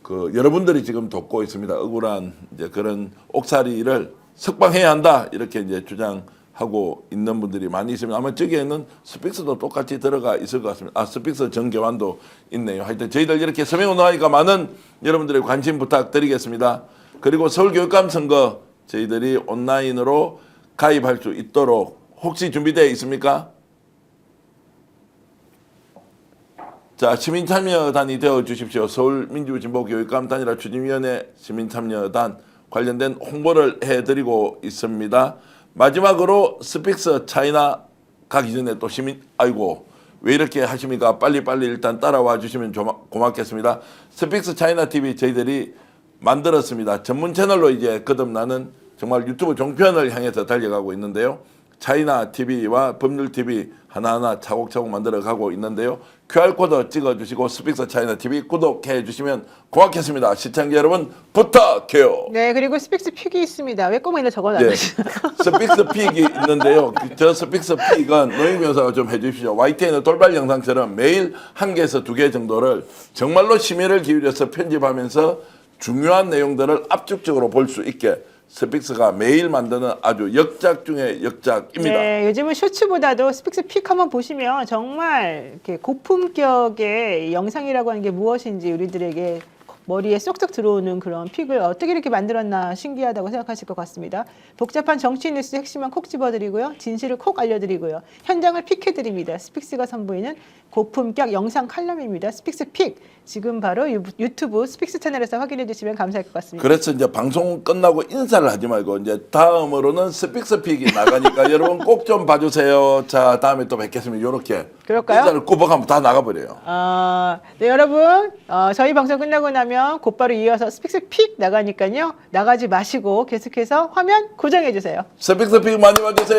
Speaker 4: 그 여러분들이 지금 돕고 있습니다. 억울한 이제 그런 옥살이를 석방해야 한다 이렇게 이제 주장하고 있는 분들이 많이 있습니다. 아마 저기에는 스픽스도 똑같이 들어가 있을 것 같습니다. 스픽스 정교환도 있네요. 하여튼 저희들 이렇게 서명운동하니까 많은 여러분들의 관심 부탁드리겠습니다. 그리고 서울교육감 선거 저희들이 온라인으로 가입할 수 있도록 혹시 준비되어 있습니까? 자, 시민참여단이 되어 주십시오. 서울민주진보교육감단일화 추진위원회 시민참여단 관련된 홍보를 해드리고 있습니다. 마지막으로 스픽스 차이나 가기 전에 또 왜 이렇게 하십니까? 빨리빨리 일단 따라와 주시면 고맙겠습니다. 스픽스 차이나 TV 저희들이 만들었습니다. 전문 채널로 이제 거듭나는 정말 유튜브 종편을 향해서 달려가고 있는데요. 차이나 TV와 법률 TV 하나하나 차곡차곡 만들어가고 있는데요. QR코드 찍어주시고 스픽스 차이나 TV 구독해 주시면 고맙겠습니다. 시청자 여러분 부탁해요.
Speaker 1: 네, 그리고 스픽스 픽이 있습니다. 왜 꼬마이를 적어놨어요?
Speaker 4: 스픽스 픽이 있는데요. 저 스픽스 픽은 노영 변호사가 좀 해주십시오. YTN의 돌발 영상처럼 매일 1개에서 2개 정도를 정말로 심혈을 기울여서 편집하면서 중요한 내용들을 압축적으로 볼 수 있게 스픽스가 매일 만드는 아주 역작 중의 역작입니다.
Speaker 1: 네, 요즘은 쇼츠보다도 스픽스 픽 한번 보시면 정말 이렇게 고품격의 영상이라고 하는 게 무엇인지 우리들에게 머리에 쏙쏙 들어오는 그런 픽을 어떻게 이렇게 만들었나 신기하다고 생각하실 것 같습니다. 복잡한 정치 뉴스 핵심만 콕 집어드리고요. 진실을 콕 알려드리고요. 현장을 픽해드립니다. 스픽스가 선보이는 고품격 영상 칼럼입니다. 스픽스 픽. 지금 바로 유튜브 스픽스 채널에서 확인해 주시면 감사할 것 같습니다.
Speaker 4: 그래서 이제 방송 끝나고 인사를 하지 말고 이제 다음으로는 스픽스 픽이 나가니까 여러분 꼭 좀 봐주세요. 자, 다음에 또 뵙겠습니다. 요렇게.
Speaker 1: 그럴까요?
Speaker 4: 인사를 꾸벅하면 다 나가버려요.
Speaker 1: 네, 여러분 저희 방송 끝나고 나면 곧바로 이어서 스픽스 픽 나가니까요. 나가지 마시고 계속해서 화면 고정해 주세요.
Speaker 4: 스픽스 픽 많이 봐주세요.